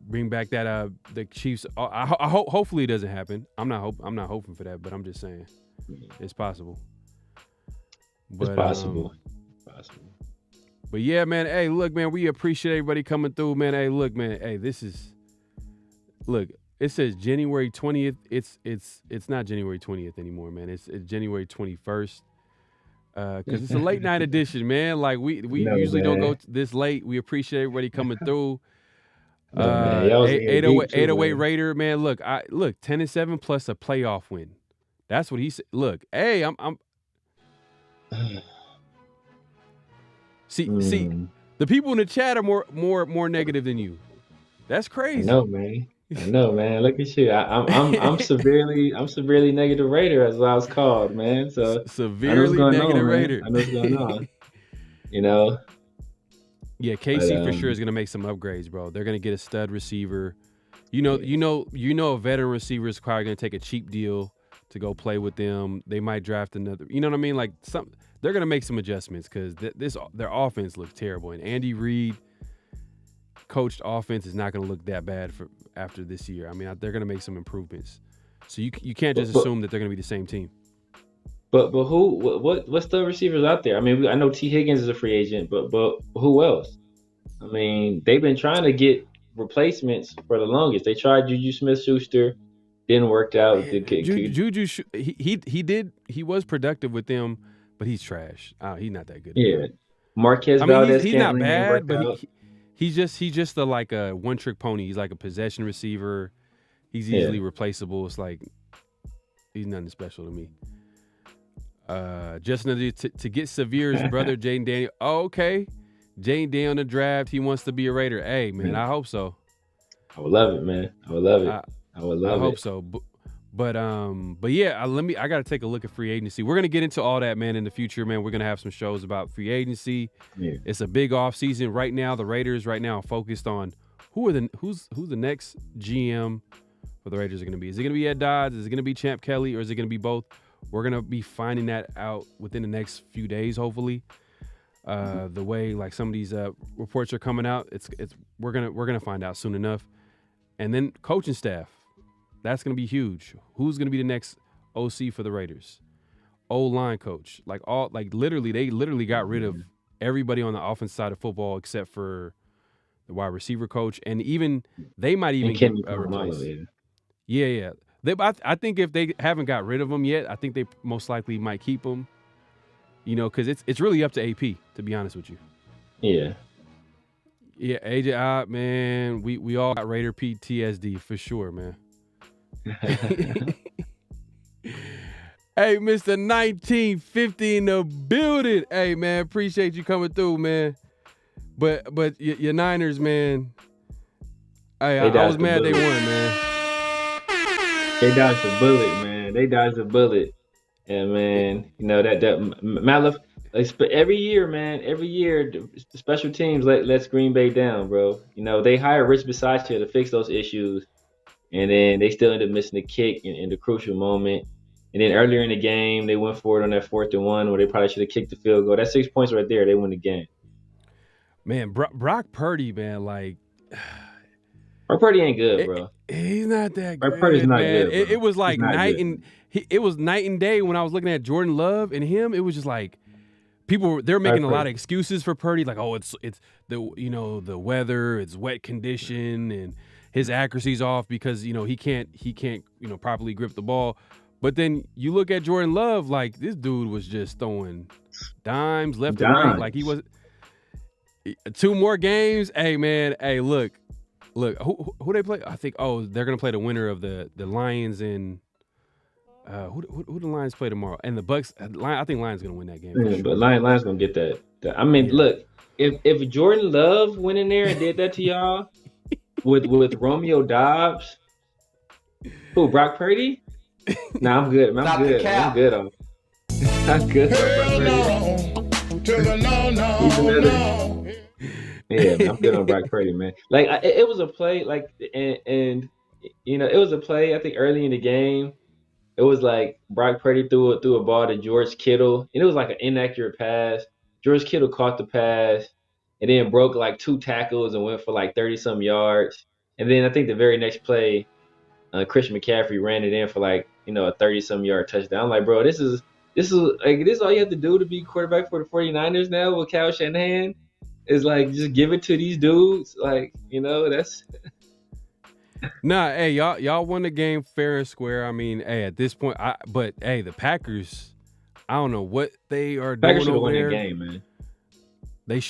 bring back that the Chiefs. I hope hopefully it doesn't happen. I'm not hoping for that, but I'm just saying it's possible. But, it's possible. But yeah, man. Hey, look, man. We appreciate everybody coming through, man. Hey, look, man. Hey, it says January 20th. It's not January 20th anymore, man. It's January 21st. Because it's a late night edition, man. Like we usually don't go this late. We appreciate everybody coming through. 808 Raider, man. Look, 10-7 plus a playoff win. That's what he said. Look, hey, I'm. See, the people in the chat are more negative than you. That's crazy. I know, man. Look at you. I'm severely negative Raider, as I was called, man. So severely negative Raider. I know what's going on. You know. Yeah, KC for sure is gonna make some upgrades, bro. They're gonna get a stud receiver. You know, a veteran receiver is probably gonna take a cheap deal to go play with them. They might draft another. You know what I mean? Like they're gonna make some adjustments because their offense looks terrible, and Andy Reid coached offense is not gonna look that bad for after this year. I mean, they're gonna make some improvements. So you can't just assume that they're gonna be the same team. But what's the receivers out there? I mean, I know T. Higgins is a free agent, but who else? I mean, they've been trying to get replacements for the longest. They tried Juju Smith-Schuster, didn't work out. Juju, he was productive with them, but he's trash. He's not that good. Yeah, Marquez Valdez. He's not bad, but he's just a one-trick pony. He's like a possession receiver. He's easily replaceable. It's like he's nothing special to me. Just another to get Severe's brother, Jaden Daniel. Oh, okay. Jaden Daniel in the draft. He wants to be a Raider. Hey, man, I hope so. I would love it, man. I would love it. I hope so. But yeah, I got to take a look at free agency. We're gonna get into all that, man, in the future, man. We're gonna have some shows about free agency. Yeah. It's a big off season right now. The Raiders right now are focused on who's the next GM for the Raiders are gonna be. Is it gonna be Ed Dodds? Is it gonna be Champ Kelly? Or is it gonna be both? We're gonna be finding that out within the next few days, hopefully. The way like some of these reports are coming out, we're gonna find out soon enough. And then coaching staff, that's gonna be huge. Who's gonna be the next OC for the Raiders? O-line coach, literally, they literally got rid of everybody on the offense side of football except for the wide receiver coach, and even they might even get replaced. Yeah. I think if they haven't got rid of them yet, I think they most likely might keep them. You know, because it's really up to AP, to be honest with you. Yeah. Yeah, AJ, man, we all got Raider PTSD for sure, man. Hey, Mr. 1950 in the building. Hey, man, appreciate you coming through, man. But your Niners, man. Hey, I was mad they won, man. They dodged a bullet, man. They dodged a bullet. And man, you know that Malif every year, man, every year the special teams lets Green Bay down, bro. You know, they hire Rich Bisaccia to fix those issues, and then they still end up missing the kick in the crucial moment. And then earlier in the game, they went for it on that 4th and 1 where they probably should have kicked the field goal. That's 6 points right there. They win the game. Man, Brock Purdy, man, like Brock Purdy ain't good, bro. He's not that Brock good, Purdy's not man. good, It was like it was night and day when I was looking at Jordan Love and him. It was just like they're making a lot of excuses for Purdy, like, oh, it's the the weather, it's wet condition, and his accuracy's off because he can't properly grip the ball. But then you look at Jordan Love, like this dude was just throwing dimes left and right, like he was. 2 more games, hey man, hey look, who they play? I think they're gonna play the winner of the Lions and who the Lions play tomorrow, and the Bucks. I think Lions gonna win that game. Yeah, but Lions gonna get that. I mean, look, if Jordan Love went in there and did that to y'all with Romeo Dobbs, who Brock Purdy? Nah, I'm good. I'm good. I'm good on. I'm good on Brock Purdy. Yeah, I'm good on Brock Purdy, man. Like it was a play, like and it was a play. I think early in the game, it was like Brock Purdy threw a ball to George Kittle, and it was like an inaccurate pass. George Kittle caught the pass, and then broke like 2 tackles and went for like 30-some yards. And then I think the very next play, Christian McCaffrey ran it in for like a 30-some yard touchdown. I'm like, bro, this is all you have to do to be quarterback for the 49ers now with Kyle Shanahan. Is like just give it to these dudes, like that's. Nah, hey, y'all won the game fair and square. I mean, hey, at this point, but hey, the Packers, I don't know what they are doing Packers over there. The game, man. They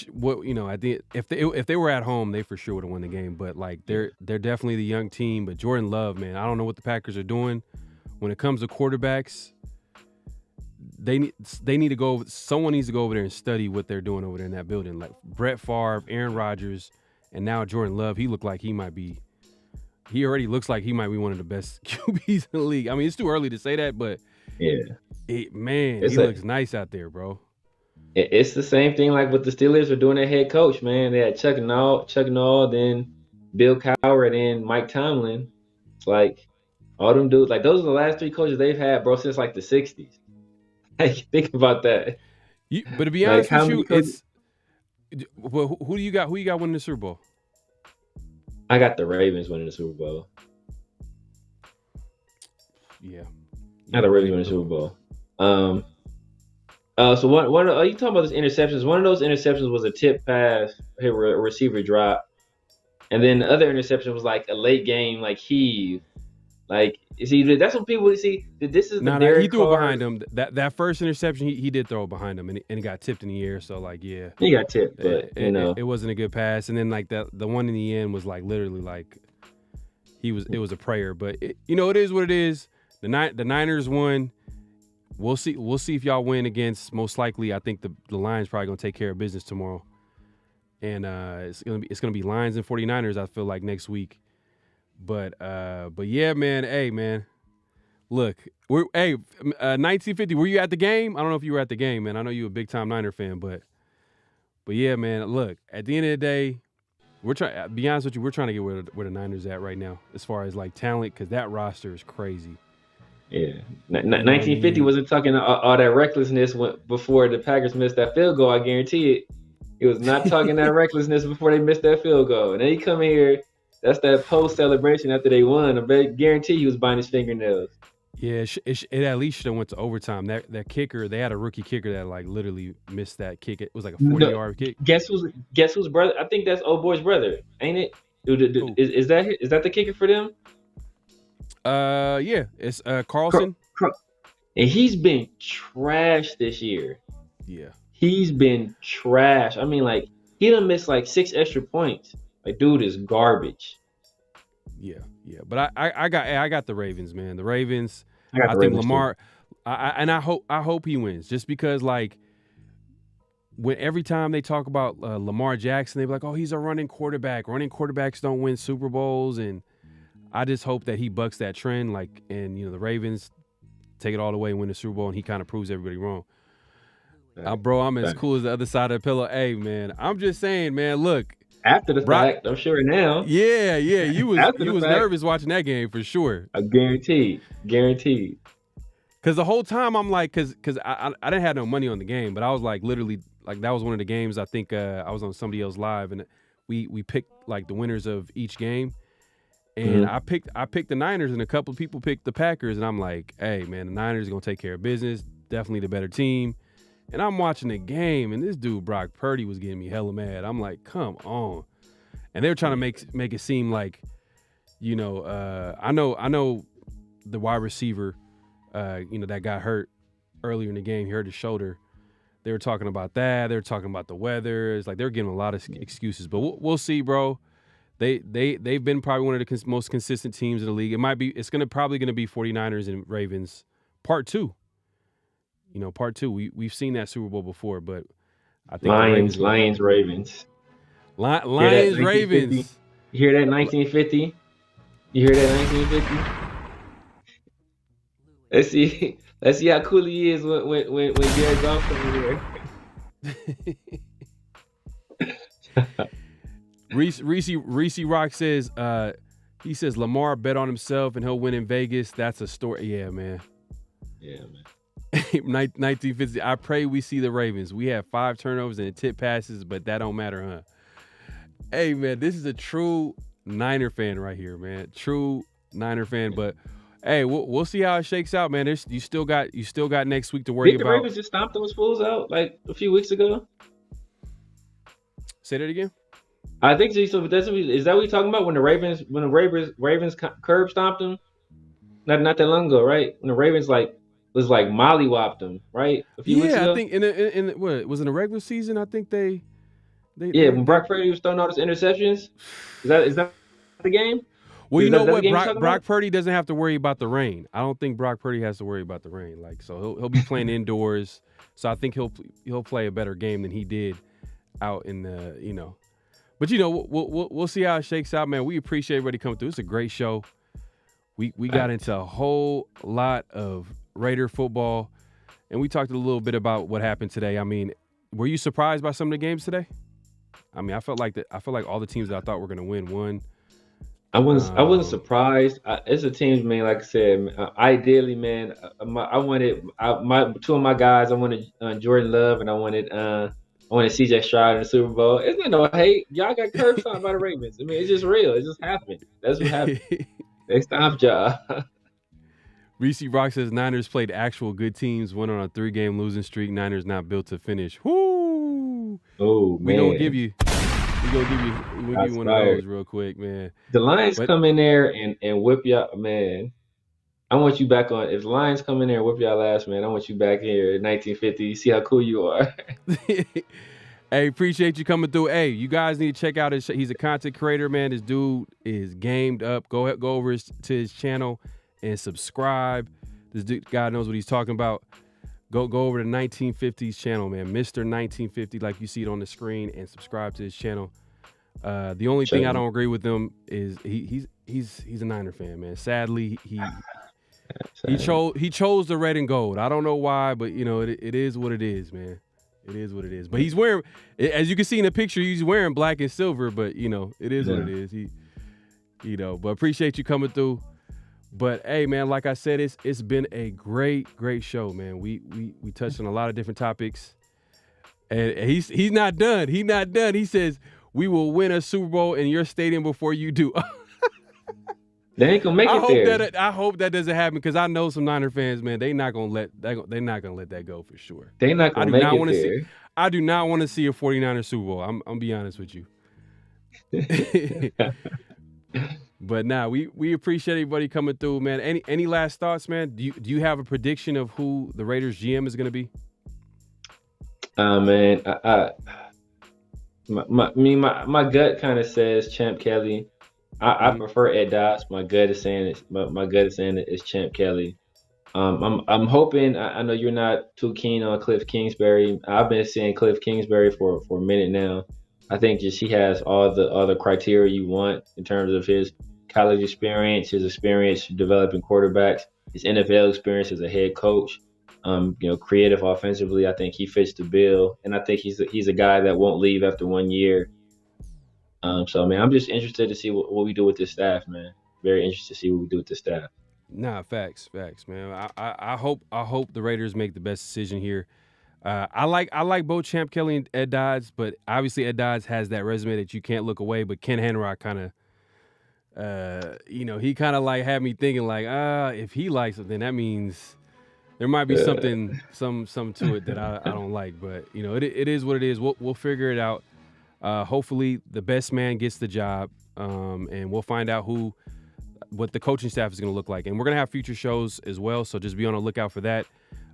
if they were at home, they for sure would have won the game. But like they're definitely the young team. But Jordan Love, man, I don't know what the Packers are doing when it comes to quarterbacks. They need to go. Someone needs to go over there and study what they're doing over there in that building. Like Brett Favre, Aaron Rodgers, and now Jordan Love. He already looks like he might be one of the best QBs in the league. I mean, it's too early to say that, but yeah, he looks nice out there, bro. It's the same thing like what the Steelers are doing. Their head coach, man. They had Chuck Noll, then Bill Cowher, then Mike Tomlin. It's like all them dudes. Like those are the last 3 coaches they've had, bro, since like the '60s. Like, think about that. But to be honest with you, it's who do you got? Who you got winning the Super Bowl? I got the Ravens winning the Super Bowl. Yeah. I got the Ravens winning the Super Bowl. So one you talking about those interceptions? One of those interceptions was a tip pass, a receiver drop, and then the other interception was like a late game like heave. Like, see, that's what people see. This is the he threw it behind him. That first interception, he did throw it behind him, and it got tipped in the air. So, like, yeah, he got tipped, but it wasn't a good pass. And then, like the one in the end was like literally like it was a prayer. But it is what it is. The Niners won. We'll see if y'all win against. Most likely, I think the Lions probably gonna take care of business tomorrow, and it's gonna be Lions and 49ers. I feel like next week. But yeah, man. Hey, man. Look, 1950. Were you at the game? I don't know if you were at the game, man. I know you're a big time Niner fan, but yeah, man. Look, at the end of the day, we're trying. Be honest with you, we're trying to get where the Niners at right now, as far as like talent, because that roster is crazy. Yeah, 1950 wasn't talking all that recklessness before the Packers missed that field goal. I guarantee it. He was not talking that recklessness before they missed that field goal, and then he come here. That's that post celebration after they won. I guarantee he was biting his fingernails. Yeah, it at least should have went to overtime. That kicker, they had a rookie kicker that like literally missed that kick. It was like a 40-yard kick. Guess whose brother? I think that's old boy's brother, ain't it? Is that the kicker for them? Yeah, it's Carlson. And he's been trash this year. Yeah, he's been trash. I mean, like he done missed like 6 extra points. Like, dude is garbage. Yeah, Yeah, but I got the Ravens, man. The Ravens. I think Lamar. I hope he wins, just because like when every time they talk about Lamar Jackson, they be like, oh, he's a running quarterback. Running quarterbacks don't win Super Bowls, and I just hope that he bucks that trend, like, and the Ravens take it all the way and win the Super Bowl, and he kind of proves everybody wrong. Bro, I'm as cool as the other side of the pillow. Hey, man, I'm just saying, man, look. After the fact, I'm sure now. Yeah, you was nervous watching that game for sure. Guaranteed. Because the whole time I'm like, because I didn't have no money on the game, but I was like literally, like that was one of the games I think I was on somebody else live, and we picked like the winners of each game. And I picked the Niners, and a couple of people picked the Packers, and I'm like, hey, man, the Niners are going to take care of business, definitely the better team. And I'm watching the game, and this dude, Brock Purdy, was getting me hella mad. I'm like, come on. And they were trying to make it seem like, I know the wide receiver, that got hurt earlier in the game. He hurt his shoulder. They were talking about that. They were talking about the weather. It's like they're giving a lot of excuses. But we'll see, bro. They've been probably one of the most consistent teams in the league. It's probably going to be 49ers and Ravens part 2. Part 2. We've seen that Super Bowl before, but I think Lions, Ravens. Lions, Ravens. You hear that 1950? Let's see how cool he is when Jared Goff comes here. Reese Rock says he says Lamar bet on himself and he'll win in Vegas. That's a story. Yeah, man. 1950. I pray we see the Ravens. We have 5 turnovers and tip passes, but that don't matter, huh? Hey, man, this is a true Niner fan right here, man. True Niner fan. But hey, we'll see how it shakes out, man. You still got next week to worry about. Did the Ravens just stomp those fools out like a few weeks ago? Say that again. I think so. Is that what you're talking about? When the Ravens curb stomped them? Not that long ago, right? When the Ravens was mollywopped them, right? A few weeks ago. I think in what was in the regular season. I think they when Brock Purdy was throwing all those interceptions. Is that the game? Well, you know what? Brock Purdy doesn't have to worry about the rain. I don't think Brock Purdy has to worry about the rain. So he'll be playing indoors. So I think he'll play a better game than he did out in the But we'll see how it shakes out, man. We appreciate everybody coming through. It's a great show. We got into a whole lot of Raider football, and we talked a little bit about what happened today. I mean, were you surprised by some of the games today? I mean, I felt like all the teams that I thought were going to won. I wasn't surprised. It's a team, man. Like I said, ideally, man, I wanted two of my guys. I wanted Jordan Love, and I wanted CJ Stroud in the Super Bowl. Isn't it no hate? Y'all got curb stomped by the Ravens. I mean, it's just real. It just happened. That's what happened. They stomped y'all. Reese Rock says Niners played actual good teams, went on a 3-game losing streak. Niners not built to finish. Whoo! Oh, man. We're gonna give you one of those real quick, man. The Lions come in there and whip y'all, man. I want you back on. If the Lions come in there and whip y'all ass, man, I want you back here in 1950. See how cool you are. Hey, appreciate you coming through. Hey, you guys need to check out he's a content creator, man. This dude is gamed up. Go over to his channel and subscribe. This guy knows what he's talking about. Go over to 1950's channel, man. Mr. 1950, like you see it on the screen, and subscribe to his channel. The only thing I don't agree with him is he's a Niner fan, man. Sadly, he chose the red and gold. I don't know why, but it is what it is, man. It is what it is. But he's wearing, as you can see in the picture, he's wearing black and silver. But it is what it is. But appreciate you coming through. But hey, man, like I said, it's been a great show, man. We touched on a lot of different topics, and he's not done. He's not done. He says we will win a Super Bowl in your stadium before you do. They ain't gonna make it there. I hope that doesn't happen, because I know some Niner fans, man. They're not gonna let that go for sure. They're not gonna make it there. I do not want to see a 49ers Super Bowl. I'm gonna be honest with you. But we appreciate everybody coming through, man. Any last thoughts, man? Do you have a prediction of who the Raiders GM is gonna be? Man, my gut kind of says Champ Kelly. I prefer Ed Dodds. My gut is saying it. My gut is saying it's Champ Kelly. I'm hoping. I know you're not too keen on Cliff Kingsbury. I've been seeing Cliff Kingsbury for a minute now. I think just he has all the criteria you want in terms of his college experience, his experience developing quarterbacks, his NFL experience as a head coach. Creative offensively. I think he fits the bill, and I think he's a guy that won't leave after 1 year. So man, I'm just interested to see what we do with this staff, man. Very interested to see what we do with this staff. Nah, facts, man. I hope the Raiders make the best decision here. I like both Champ Kelly and Ed Dodds, but obviously Ed Dodds has that resume that you can't look away. But Ken Henrock kind of, he kind of like had me thinking like, if he likes it, then that means there might be something, some to it that I don't like. But it is what it is. We'll figure it out. Hopefully the best man gets the job, and we'll find out what the coaching staff is going to look like. And we're going to have future shows as well, so just be on the lookout for that.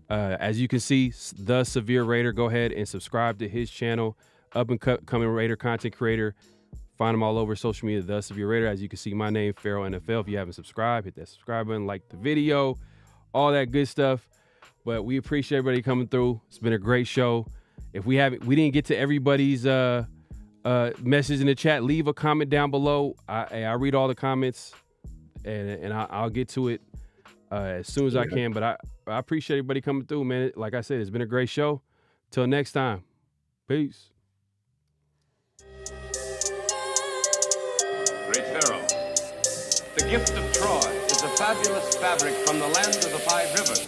As you can see, The Severe Raider, go ahead and subscribe to his channel, up-and-coming Raider content creator. Find him all over social media, The Severe Raider. As you can see, my name, PharoahNFL. If you haven't subscribed, hit that subscribe button, like the video, all that good stuff. But we appreciate everybody coming through. It's been a great show. If we didn't get to everybody's message in the chat, leave a comment down below. I read all the comments, and I'll get to it as soon as I can. But I appreciate everybody coming through, man. Like I said, it's been a great show. Till next time, peace. Great Pharaoh, the gift of Troy is a fabulous fabric from the land of the 5 rivers.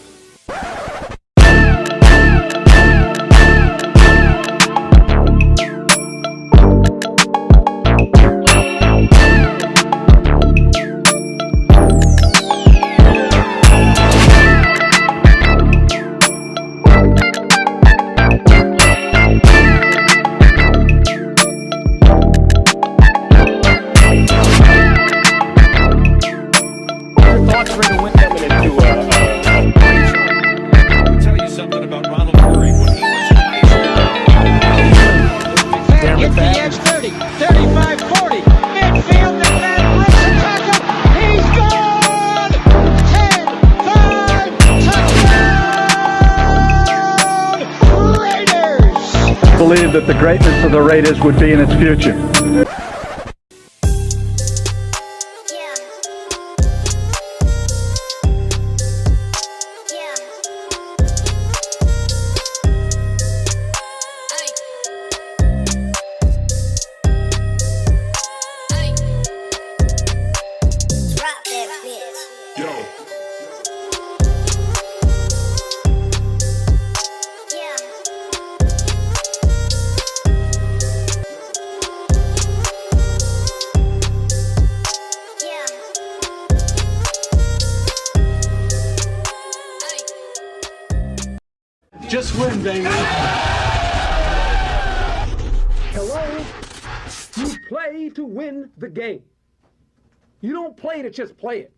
Believe that the greatness of the Raiders would be in its future. Just win, baby. Hello? You play to win the game. You don't play to just play it.